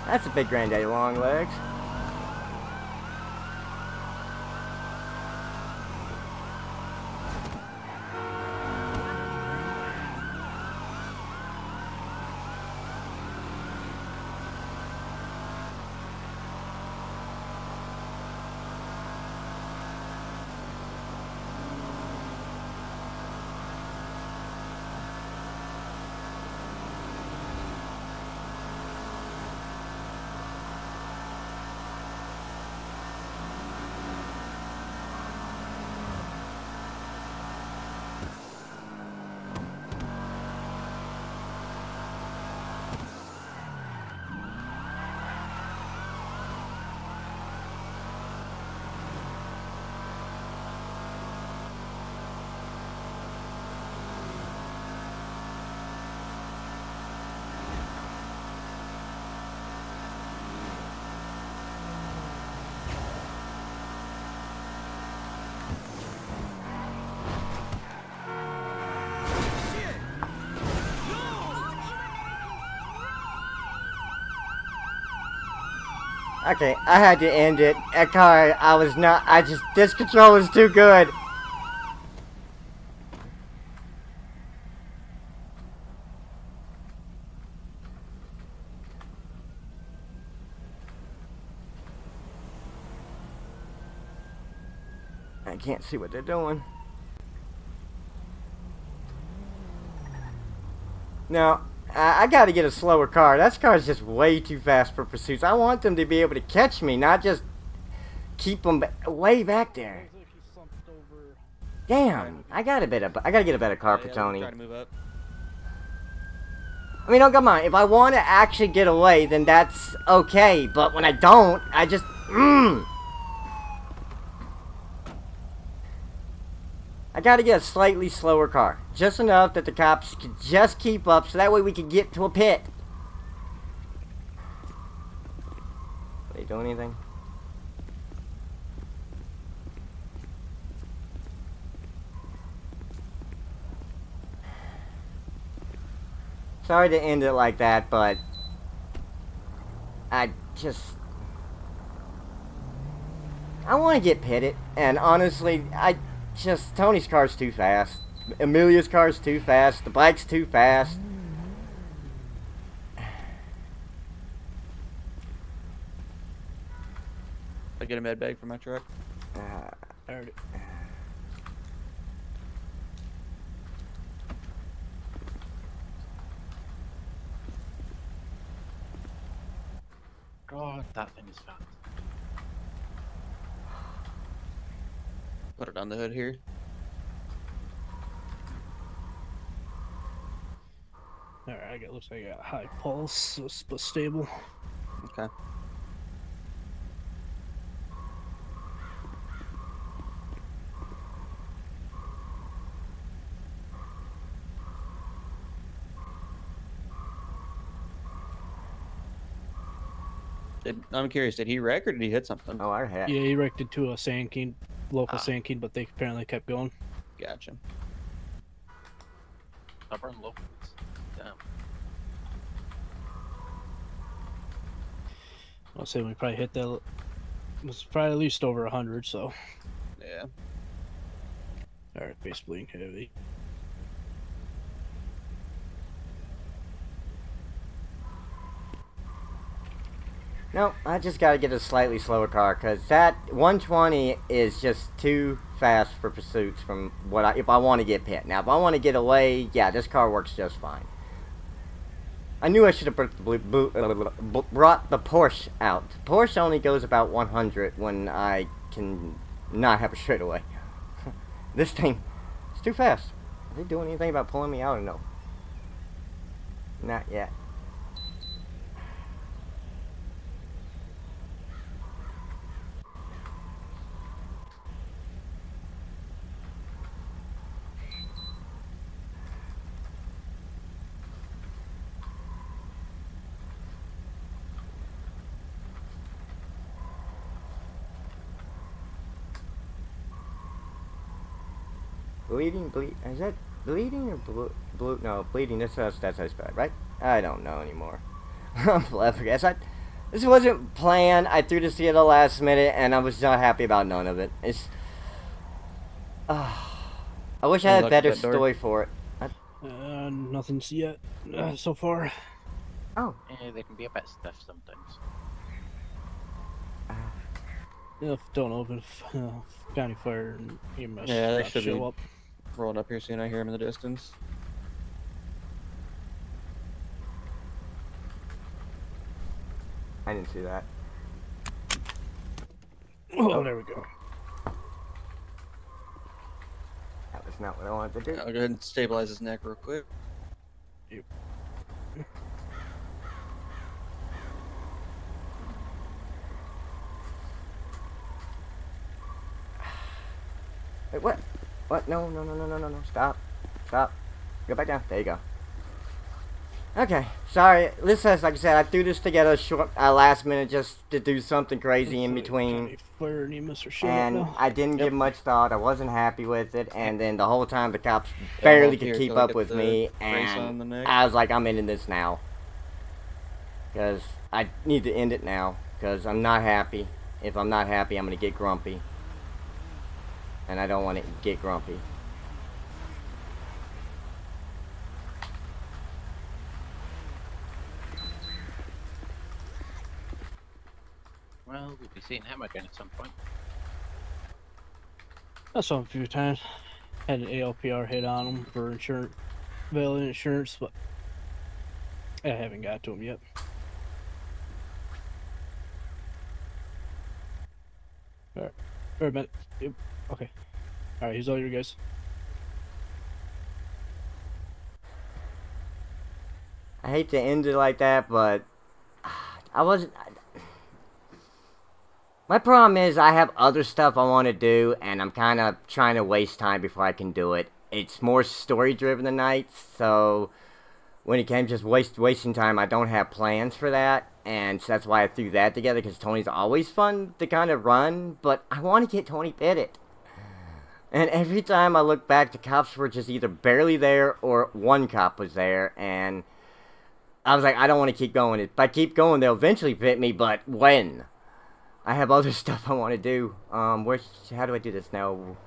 A: That's a big granddaddy long legs. Okay, I had to end it. That car, this control is too good. I can't see what they're doing. Now, I gotta get a slower car. That car's just way too fast for pursuits. I want them to be able to catch me, not just keep them way back there. Damn, I gotta get a better car for Tony.
B: Try to move up.
A: I mean, don't come on. If I want to actually get away, then that's okay. But when I don't, I just I gotta get a slightly slower car. Just enough that the cops can just keep up, so that way we can get to a pit. Are they doing anything? Sorry to end it like that, but I want to get pitted, and honestly, Tony's car's too fast. Amelia's car's too fast. The bike's too fast.
B: I get a med bag for my truck.
E: God, that thing is fast.
B: Put it on the hood here.
F: Alright, looks like I got high pulse, but stable.
B: Okay. I'm curious, did he wreck or did he hit something?
A: Oh, I had.
F: Yeah, he wrecked into a Sand King, local
B: Ah.
F: Sand King, but they apparently kept going.
B: Gotcha.
E: Stubborn locals. Damn.
F: I'll say we probably hit that. It was probably at least over 100, so.
B: Yeah.
F: Alright, base bleeding heavy.
A: No, I just gotta get a slightly slower car, because that 120 is just too fast for pursuits from what if I want to get pit. Now, if I want to get away, yeah, this car works just fine. I knew I should have brought the Porsche out. Porsche only goes about 100 when I can not have a straightaway. This thing, it's too fast. Are they doing anything about pulling me out or no? Not yet. Bleeding, is that bleeding or blue? No, bleeding, that's how it's bad, right? I don't know anymore. I'm flabbergasted. This wasn't planned. I threw this together last minute, and I was not happy about none of it. It's, I wish I had a better story for it.
F: Nothing's yet so far.
A: Oh.
E: Yeah, they can be a bit stiff sometimes.
F: Don't know if county fire and EMS
B: Yeah, they
F: stuff
B: should
F: show
B: be
F: up.
B: rolling up here soon. I hear him in the distance.
A: I didn't see that.
F: Oh, there we go.
A: That was not what I wanted to do.
B: I'll go ahead and stabilize his neck real quick.
F: Yep.
A: Wait, what? What? No. Stop. Go back down. There you go. Okay. Sorry. Listen, like I said, I threw this together short, last minute just to do something crazy in between.
F: County fire and EMS are showing
A: And
F: up now.
A: I didn't give much thought. I wasn't happy with it. And then the whole time the cops
B: Yeah,
A: barely
B: hold
A: could
B: here
A: keep
B: till I
A: up
B: get
A: with
B: the
A: me.
B: brace on the
A: And
B: neck.
A: I was like, I'm ending this now. Because I need to end it now. Because I'm not happy. If I'm not happy, I'm going to get grumpy. And I don't want to get grumpy.
E: Well, we'll be seeing him again at some point.
F: I saw him a few times. Had an ALPR hit on him for insurance, valid insurance, but I haven't got to him yet. Alright. Wait a minute. Yep. Okay. Alright, he's all you guys.
A: I hate to end it like that, but I wasn't. My problem is I have other stuff I want to do, and I'm kind of trying to waste time before I can do it. It's more story-driven tonight, so when it came to just wasting time, I don't have plans for that, and so that's why I threw that together, because Tony's always fun to kind of run, but I want to get Tony pitted. And every time I look back, the cops were just either barely there or one cop was there, and I was like, I don't want to keep going. If I keep going, they'll eventually pit me, but when? I have other stuff I want to do. How do I do this now?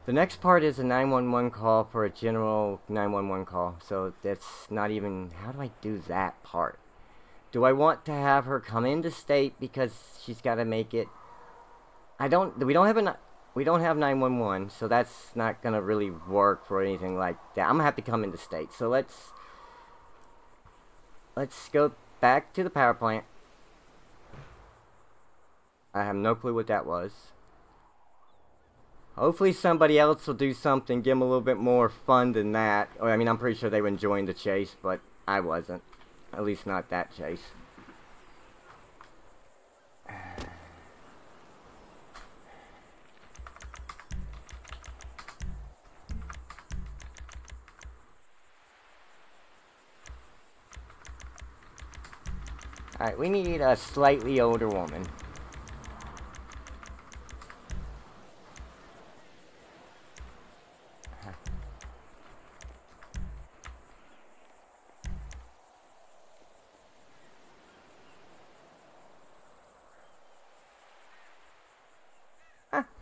A: The next part is a 911 call for a general 911 call. So that's not even, how do I do that part? Do I want to have her come into state because she's got to make it? We don't have 911, so that's not going to really work for anything like that. I'm going to have to come into state. So let's go back to the power plant. I have no clue what that was. Hopefully somebody else will do something, give them a little bit more fun than that. Or, I mean, I'm pretty sure they were enjoying the chase, but I wasn't. At least not that chase. Alright, we need a slightly older woman.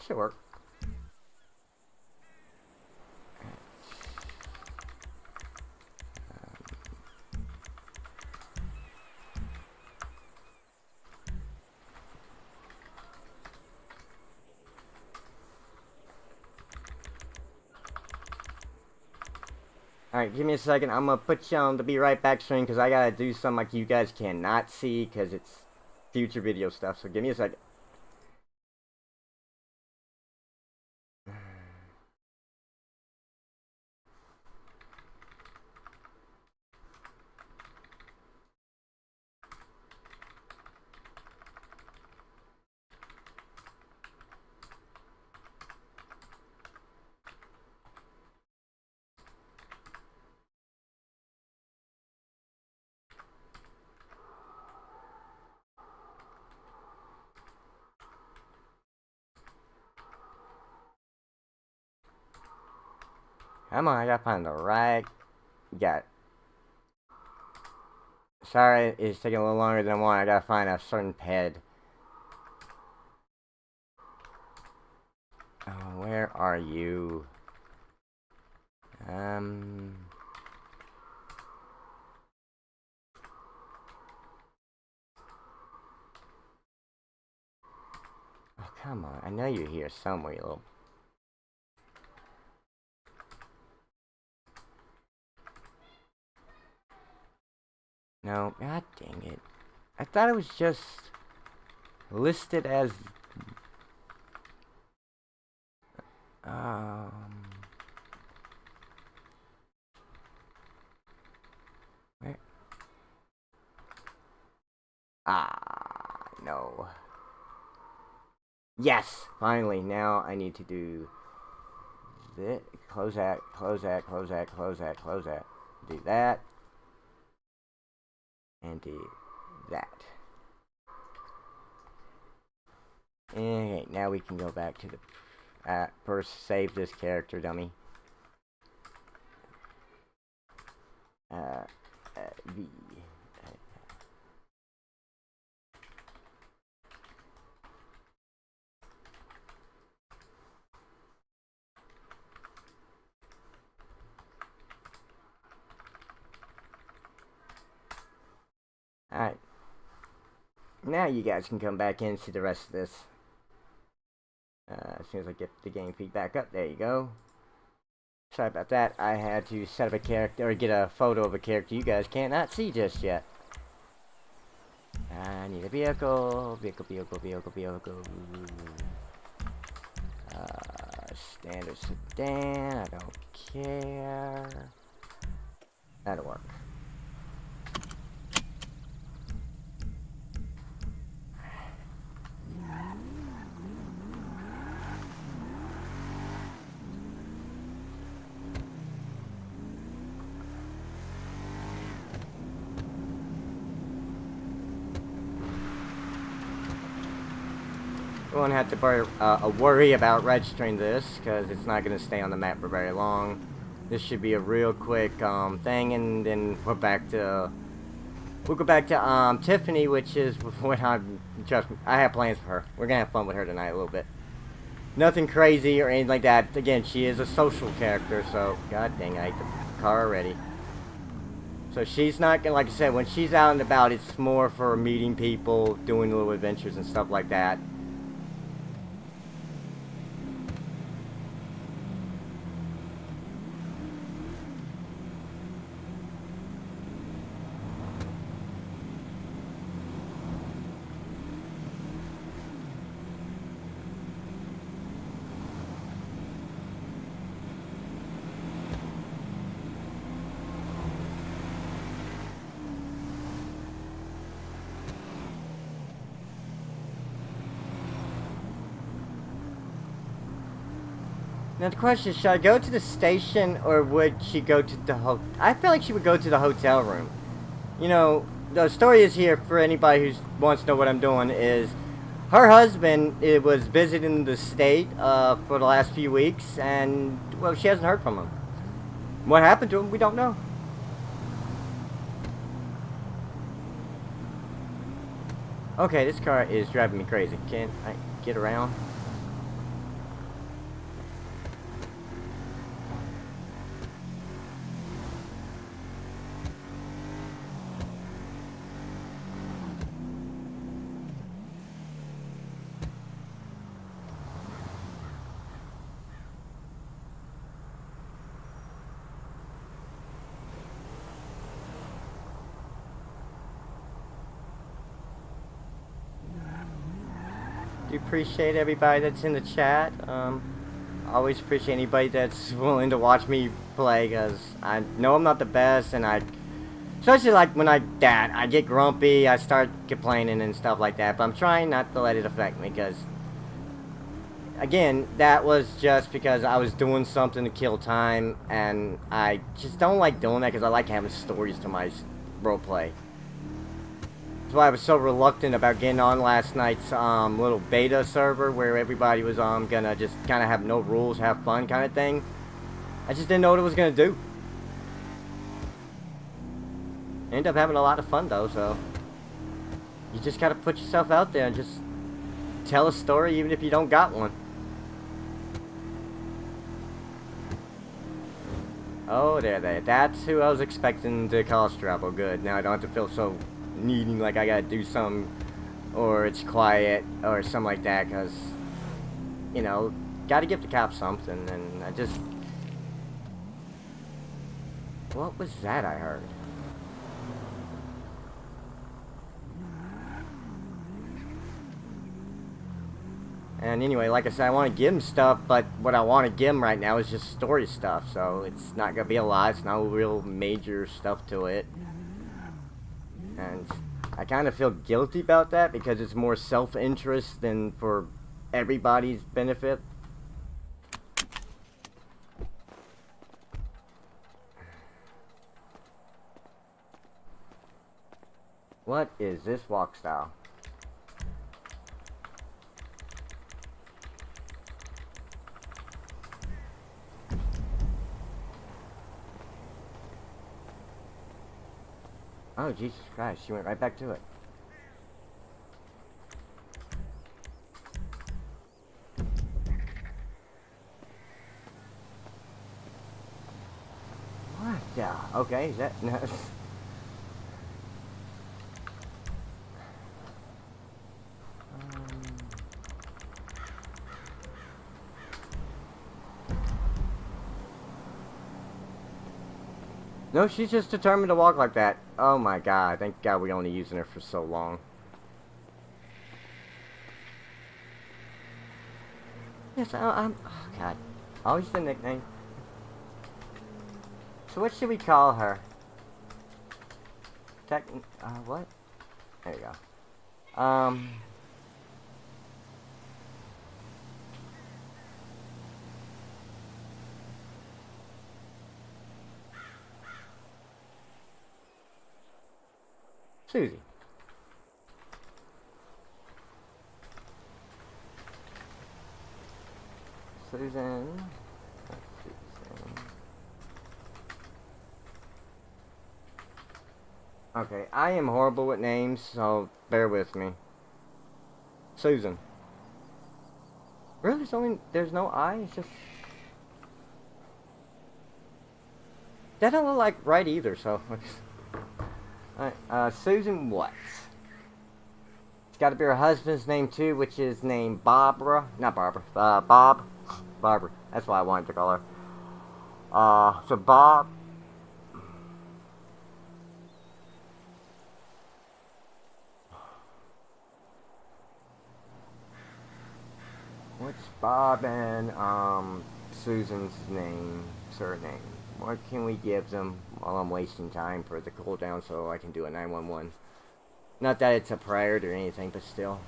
A: Should work. Alright, give me a second. I'm gonna put you on the Be Right Back screen because I gotta do something like you guys cannot see because it's future video stuff. So give me a second. Come on, I gotta find the right. Got it. Sorry, it's taking a little longer than I want. I gotta find a certain ped. Oh, where are you? Oh, come on. I know you're here somewhere, you little... No, god dang it. I thought it was just listed as... Where? Ah, no. Yes! Finally, now I need to do... this. Close that, close that, close that, close that, close that. Do that. And do that. Okay, now we can go back to the... first, save this character, dummy. V. Alright. Now you guys can come back in and see the rest of this. As soon as I get the game feed back up, there you go. Sorry about that. I had to set up a character, or get a photo of a character you guys cannot see just yet. I need a vehicle. Vehicle. Standard sedan. I don't care. That'll work. We won't have to worry about registering this because it's not going to stay on the map for very long. This should be a real quick thing, and then we'll go back to Tiffany, which is what trust me, I have plans for her. We're gonna have fun with her tonight a little bit. Nothing crazy or anything like that. Again, she is a social character, so god dang, I hate the car already. So she's not gonna, like I said, when she's out and about, it's more for meeting people, doing little adventures and stuff like that. Now the question is, should I go to the station or would she go to the I feel like she would go to the hotel room. You know, the story is here for anybody who wants to know what I'm doing is her husband was visiting the state for the last few weeks and, well, she hasn't heard from him. What happened to him, we don't know. Okay, this car is driving me crazy. Can't I get around? Do appreciate everybody that's in the chat. Always appreciate anybody that's willing to watch me play, because I know I'm not the best, and especially like when I get grumpy, I start complaining and stuff like that, but I'm trying not to let it affect me, because again, that was just because I was doing something to kill time, and I just don't like doing that because I like having stories to my roleplay. That's why I was so reluctant about getting on last night's little beta server where everybody was gonna just kind of have no rules, have fun kind of thing. I just didn't know what it was gonna do. Ended up having a lot of fun though, so you just gotta put yourself out there and just tell a story even if you don't got one. Oh, there. That's who I was expecting to cause trouble. Good. Now I don't have to feel so needing like I gotta do something, or it's quiet, or something like that, because, you know, gotta give the cops something, and I just... What was that I heard? And anyway, like I said, I want to give him stuff, but what I want to give him right now is just story stuff, so it's not going to be a lot, it's no real major stuff to it. And I kind of feel guilty about that, because it's more self-interest than for everybody's benefit. What is this walk style? Oh, Jesus Christ, she went right back to it. What the? Okay, is that... No. No, she's just determined to walk like that. Oh my god, thank god we only using her for so long. Yes, I'm... Oh god. Always the nickname. So what should we call her? What? There you go. Susie. Susan. Okay, I am horrible with names, so bear with me. Susan. Really? There's no I? It's just... That don't look like right either, so... Alright, Susan what? It's gotta be her husband's name too, which is named Barbara. Not Barbara, Bob. Barbara. That's what I wanted to call her. So Bob. What's Bob and, Susan's surname? What can we give them while I'm wasting time for the cooldown so I can do a 911? Not that it's a priority or anything, but still.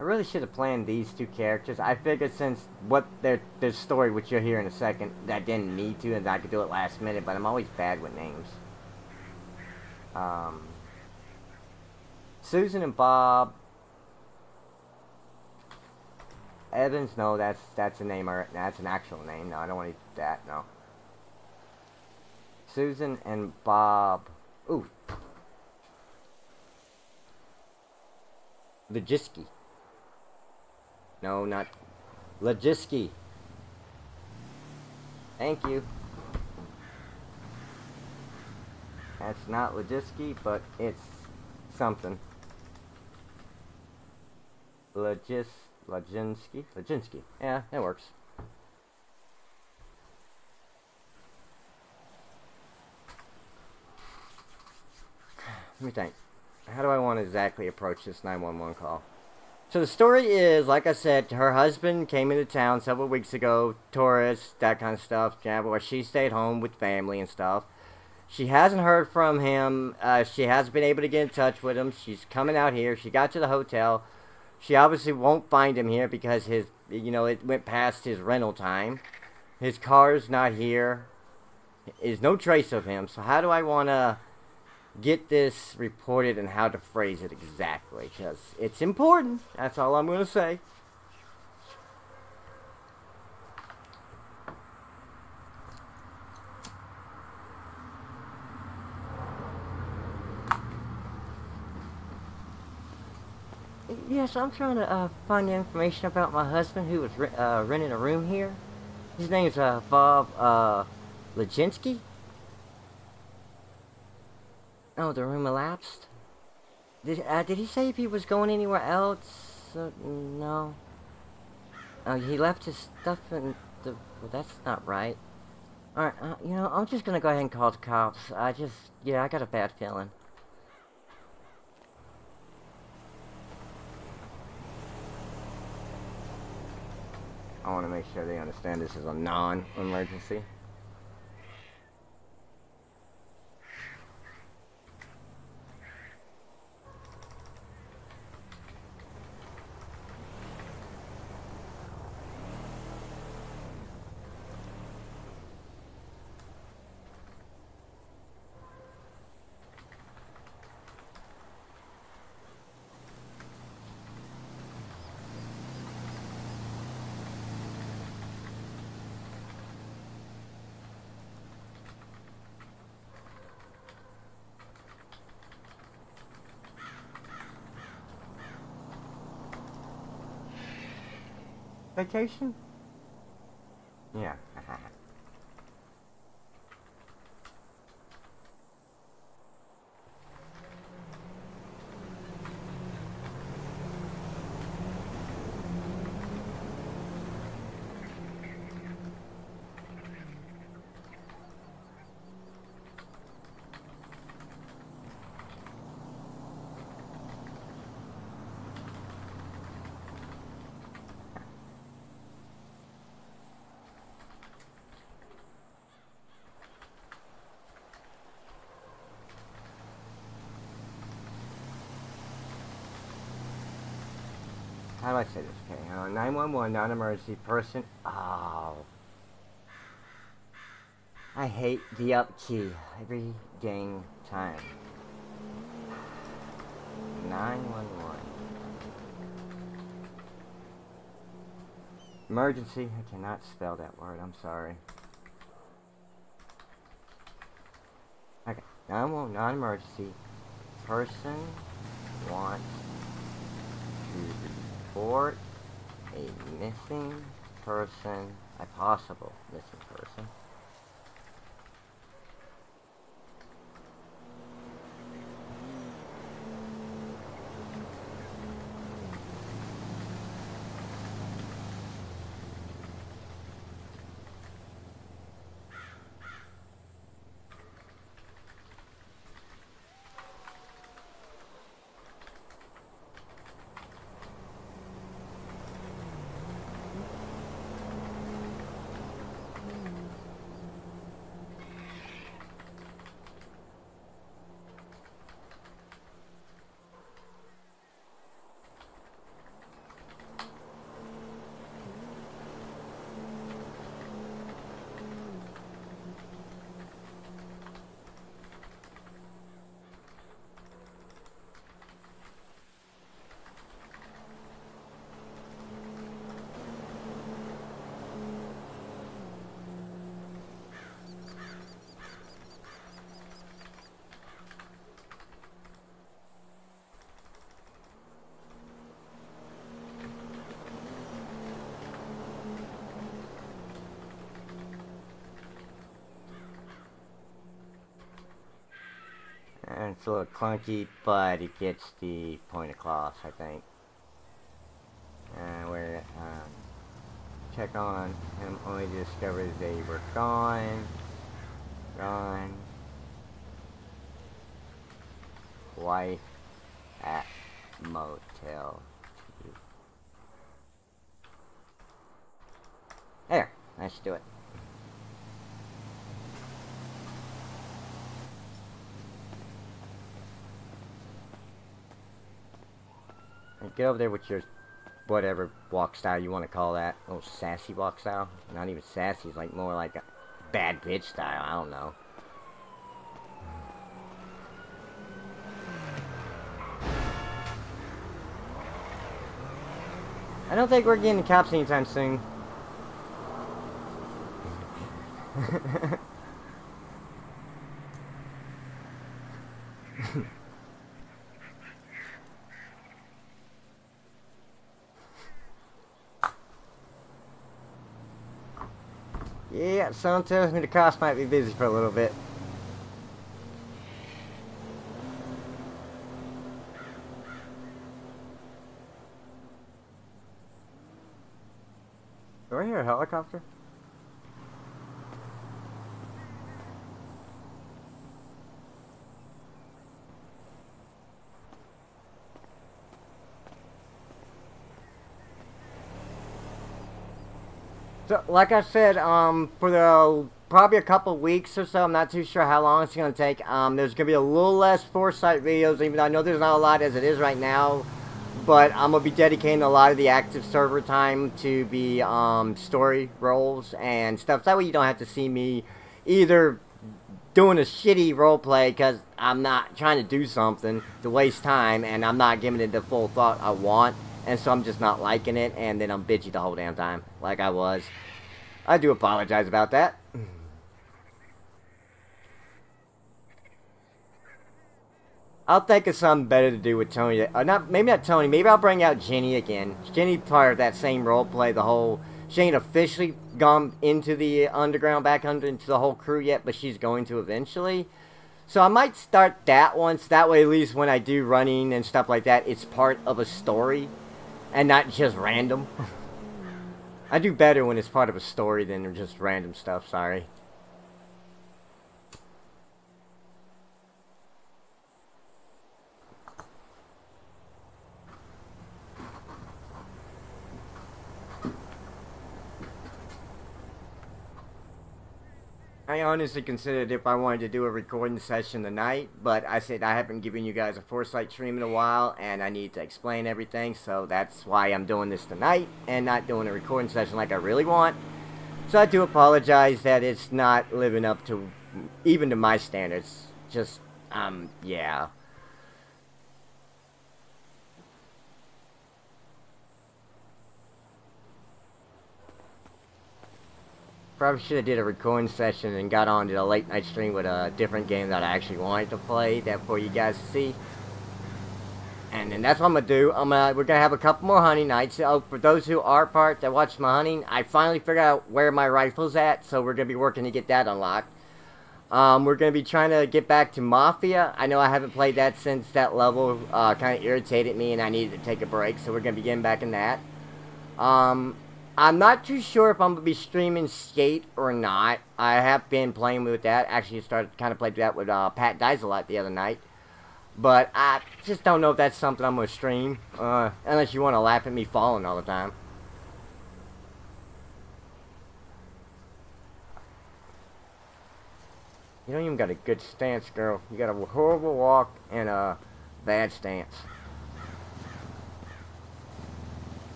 A: I really should have planned these two characters. I figured since what their story, which you'll hear in a second, that I didn't need to, and I could do it last minute. But I'm always bad with names. Susan and Bob. Evans, no, that's a name, or that's an actual name. No, I don't want to do that. No. Susan and Bob. Ooh. Logiski. No, not Logiski. Thank you. That's not Logiski, but it's something. Loginski. Yeah, that works. Let me think. How do I want to exactly approach this 911 call? So the story is, like I said, her husband came into town several weeks ago, tourists, that kind of stuff, yeah, where she stayed home with family and stuff. She hasn't heard from him. She hasn't been able to get in touch with him. She's coming out here. She got to the hotel. She obviously won't find him here because his, it went past his rental time. His car's not here. There's no trace of him. So how do I want to get this reported and how to phrase it exactly? Because it's important. That's all I'm going to say. Yes, I'm trying to find information about my husband who was renting a room here. His name's Bob Lajinsky. Oh, the room elapsed? Did he say if he was going anywhere else? No. Oh, he left his stuff in the... Well, that's not right. Alright, I'm just gonna go ahead and call the cops. I got a bad feeling. I want to make sure they understand this is a non-emergency. Vacation? Yeah. How do I say this? Okay, 911, non-emergency person. Oh. I hate the up key every dang time. 911. Emergency. I cannot spell that word. I'm sorry. Okay. 911, non-emergency. Person wants to report a missing person, a possible missing person. and it's a little clunky, but it gets the point across, I think. And we're check on him, only discovered they were gone. Wife at motel. There, let's do it. And get over there with your whatever walk style you want to call that. Oh, sassy walk style? Not even sassy, it's like more like a bad bitch style, I don't know. I don't think we're getting cops anytime soon. Yeah, someone tells me the cops might be busy for a little bit. Do I hear a helicopter? So, like I said, for the probably a couple weeks or so, I'm not too sure how long it's going to take. There's going to be a little less Foresight videos, even though I know there's not a lot as it is right now. But I'm going to be dedicating a lot of the active server time to be story roles and stuff. That way you don't have to see me either doing a shitty roleplay because I'm not trying to do something to waste time and I'm not giving it the full thought I want. And so I'm just not liking it, and then I'm bitchy the whole damn time, like I was. I do apologize about that. I'll think of something better to do with Tony. Maybe not Tony. Maybe I'll bring out Jenny again. Jenny part of that same roleplay. The whole she ain't officially gone into the underground, back into the whole crew yet, but she's going to eventually. So I might start that once. That way, at least when I do running and stuff like that, it's part of a story. And not just random. I do better when it's part of a story than just random stuff, sorry. I honestly considered if I wanted to do a recording session tonight, but I said I haven't given you guys a Foresight stream in a while, and I need to explain everything, so that's why I'm doing this tonight, and not doing a recording session like I really want. So I do apologize that it's not living up to, even to my standards. Just, yeah. Probably should have did a recording session and got on to a late night stream with a different game that I actually wanted to play that for you guys to see. And then that's what I'm gonna do. We're gonna have a couple more hunting nights. Oh, for those who are part that watch my hunting, I finally figured out where my rifle's at, so we're gonna be working to get that unlocked. We're gonna be trying to get back to Mafia. I know I haven't played that since that level kind of irritated me and I needed to take a break, so we're gonna be getting back in that. I'm not too sure if I'm going to be streaming Skate or not. I have been playing with that. Actually, started kind of played that with Pat Dies a lot the other night. But I just don't know if that's something I'm going to stream. Unless you want to laugh at me falling all the time. You don't even got a good stance, girl. You got a horrible walk and a bad stance.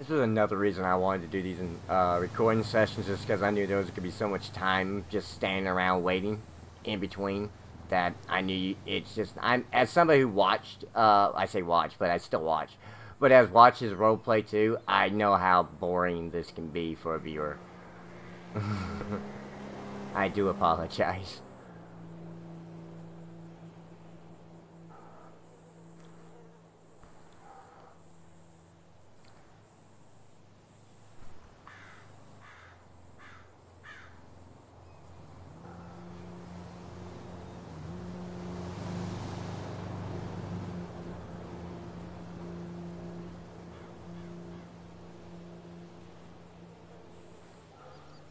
A: This is another reason I wanted to do these recording sessions, just because I knew there was going to be so much time just standing around waiting in between that I knew it's just, I'm, as somebody who watched, I say watch, but I still watch, but as watches roleplay too, I know how boring this can be for a viewer. I do apologize.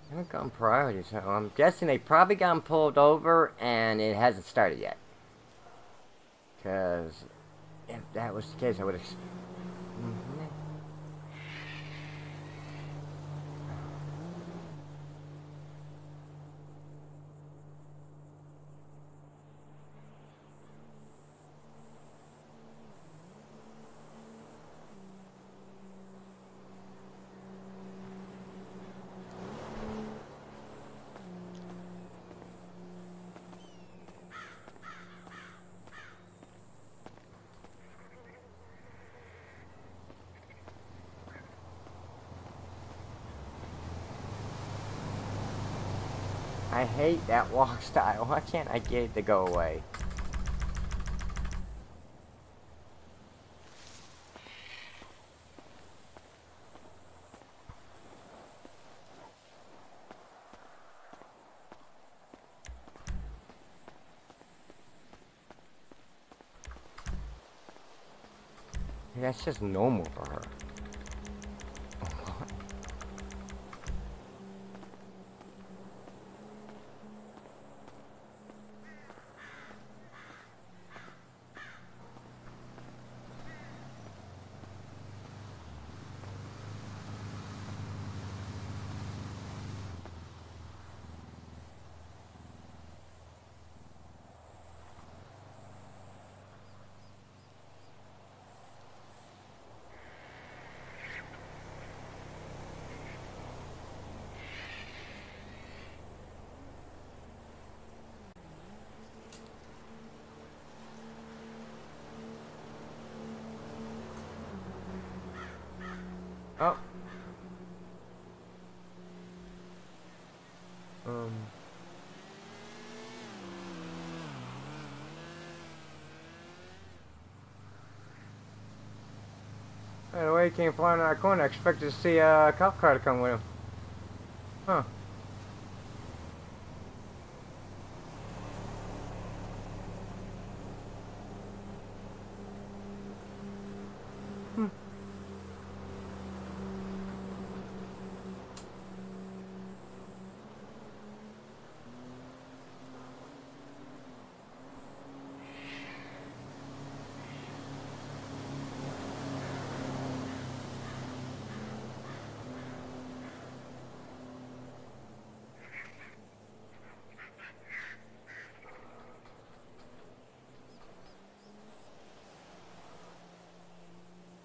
A: Haven't gotten priority, so I'm guessing they probably got pulled over and it hasn't started yet. Because if that was the case, I would have. I hate that walk style. Why can't I get it to go away? That's just normal for her. Oh. By the way, he came flying out of the corner. I expected to see a cop car to come with him. Huh.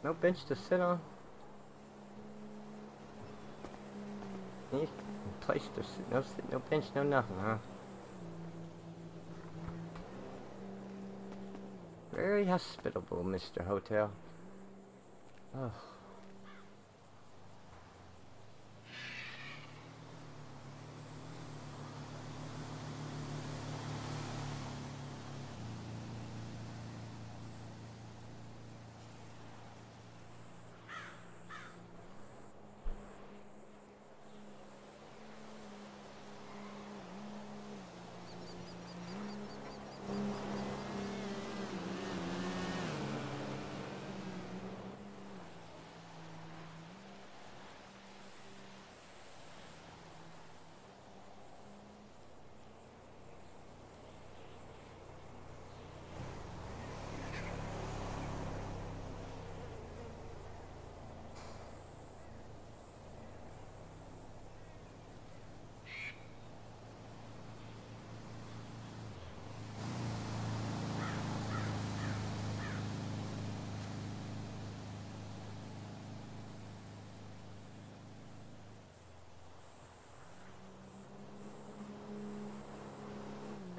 A: No bench to sit on. Any place to sit, no bench, no nothing, huh? Very hospitable, Mr. Hotel. Oh.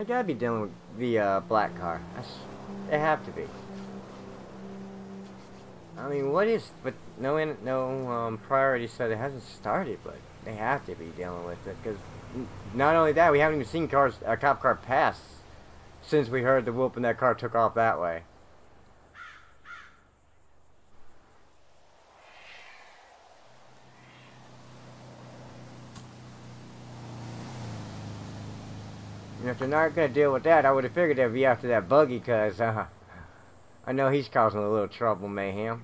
A: They gotta be dealing with the black car. They have to be. I mean, what is? But no priority said it hasn't started, but they have to be dealing with it because not only that, we haven't even seen a cop car pass since we heard the whoop and that car took off that way. And if they're not gonna deal with that, I would have figured they'd be after that buggy, cause I know he's causing a little trouble, mayhem.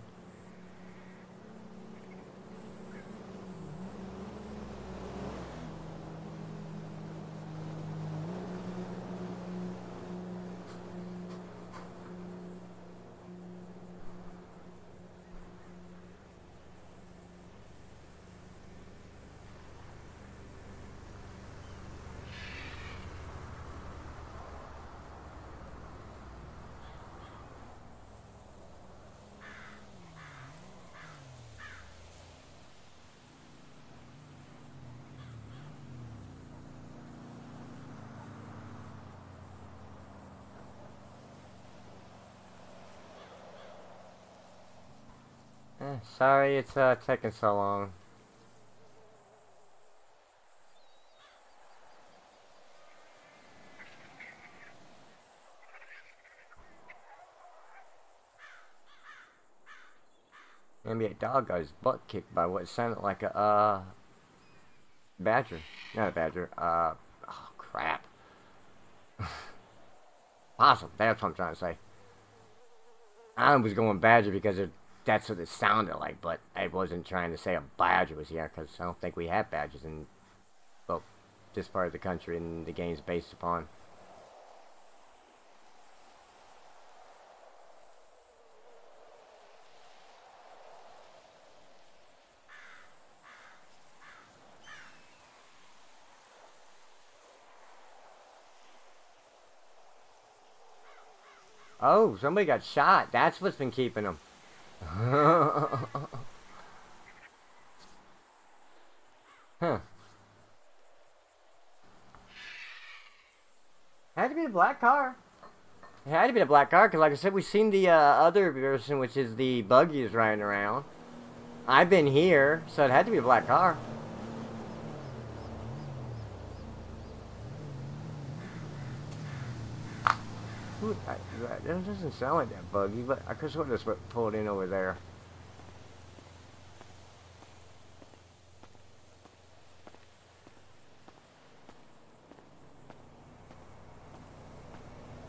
A: Sorry it's taking so long. Maybe a dog got his butt kicked by what sounded like a badger. Not a badger. Oh crap. Possum. That's what I'm trying to say. I was going badger because that's what it sounded like, but I wasn't trying to say a badger was here because I don't think we have badgers in, well, this part of the country and the game's based upon. Oh, somebody got shot. That's what's been keeping them. Huh. Had to be a black car. It had to be a black car, because like I said, we've seen the other version, which is the buggies riding around. I've been here, so it had to be a black car. Ooh, that doesn't sound like that buggy, but I could sort of just pulled in over there.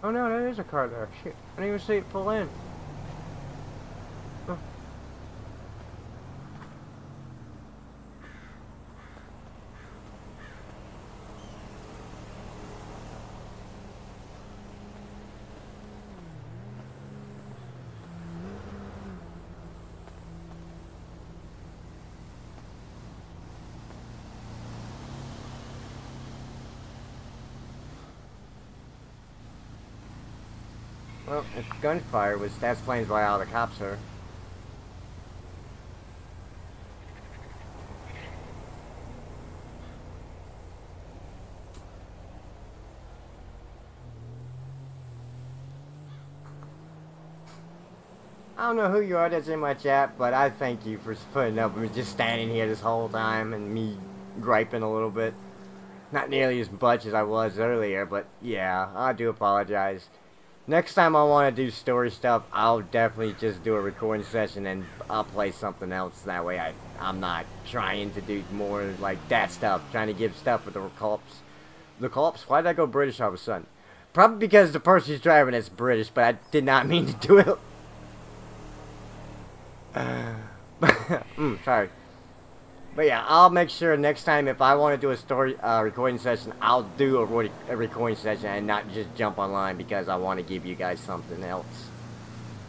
A: Oh no, there is a car there. Shit, I didn't even see it pull in. Oh. Well, if gunfire was, that explains why all the cops are. I don't know who you are that's in my chat, but I thank you for putting up with me just standing here this whole time and me griping a little bit. Not nearly as much as I was earlier, but yeah, I do apologize. Next time I want to do story stuff, I'll definitely just do a recording session and I'll play something else. That way I'm not trying to do more like that stuff, trying to give stuff with the cops. The cops? Why did I go British all of a sudden? Probably because the person who's driving is British, but I did not mean to do it. Sorry. But yeah, I'll make sure next time if I want to do a story recording session, I'll do a recording session and not just jump online because I want to give you guys something else.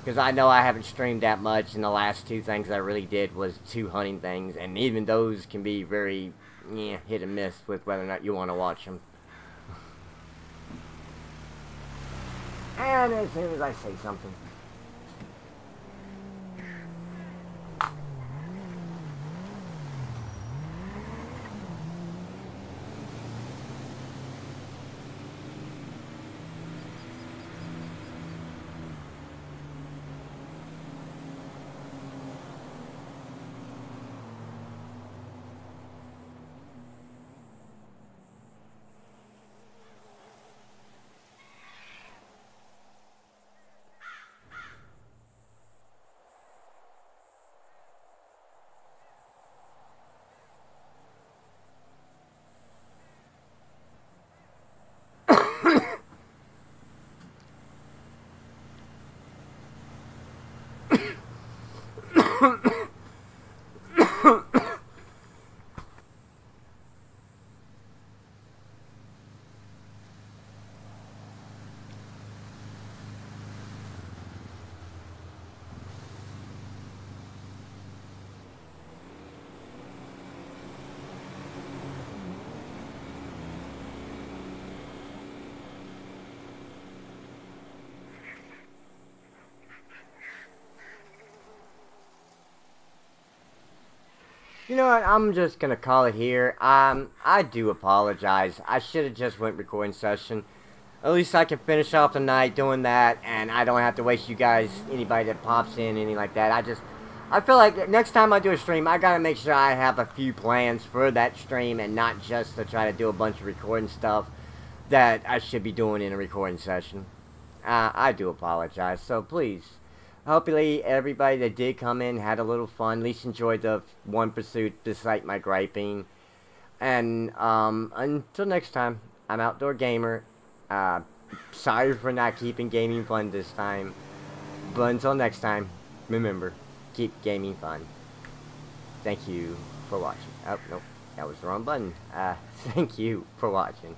A: Because I know I haven't streamed that much, and the last two things I really did was 2 hunting things, and even those can be very hit and miss with whether or not you want to watch them. And as soon as I say something. You know what? I'm just gonna call it here. I do apologize. I should have just went recording session. At least I can finish off the night doing that, and I don't have to waste you guys, anybody that pops in, anything like that. I feel like next time I do a stream, I gotta make sure I have a few plans for that stream, and not just to try to do a bunch of recording stuff that I should be doing in a recording session. I do apologize. So please. Hopefully everybody that did come in had a little fun, at least enjoyed the one pursuit despite my griping. And until next time, I'm Outdoor Gamer. Sorry for not keeping gaming fun this time. But until next time, remember, keep gaming fun. Thank you for watching. Oh, nope, that was the wrong button. Thank you for watching.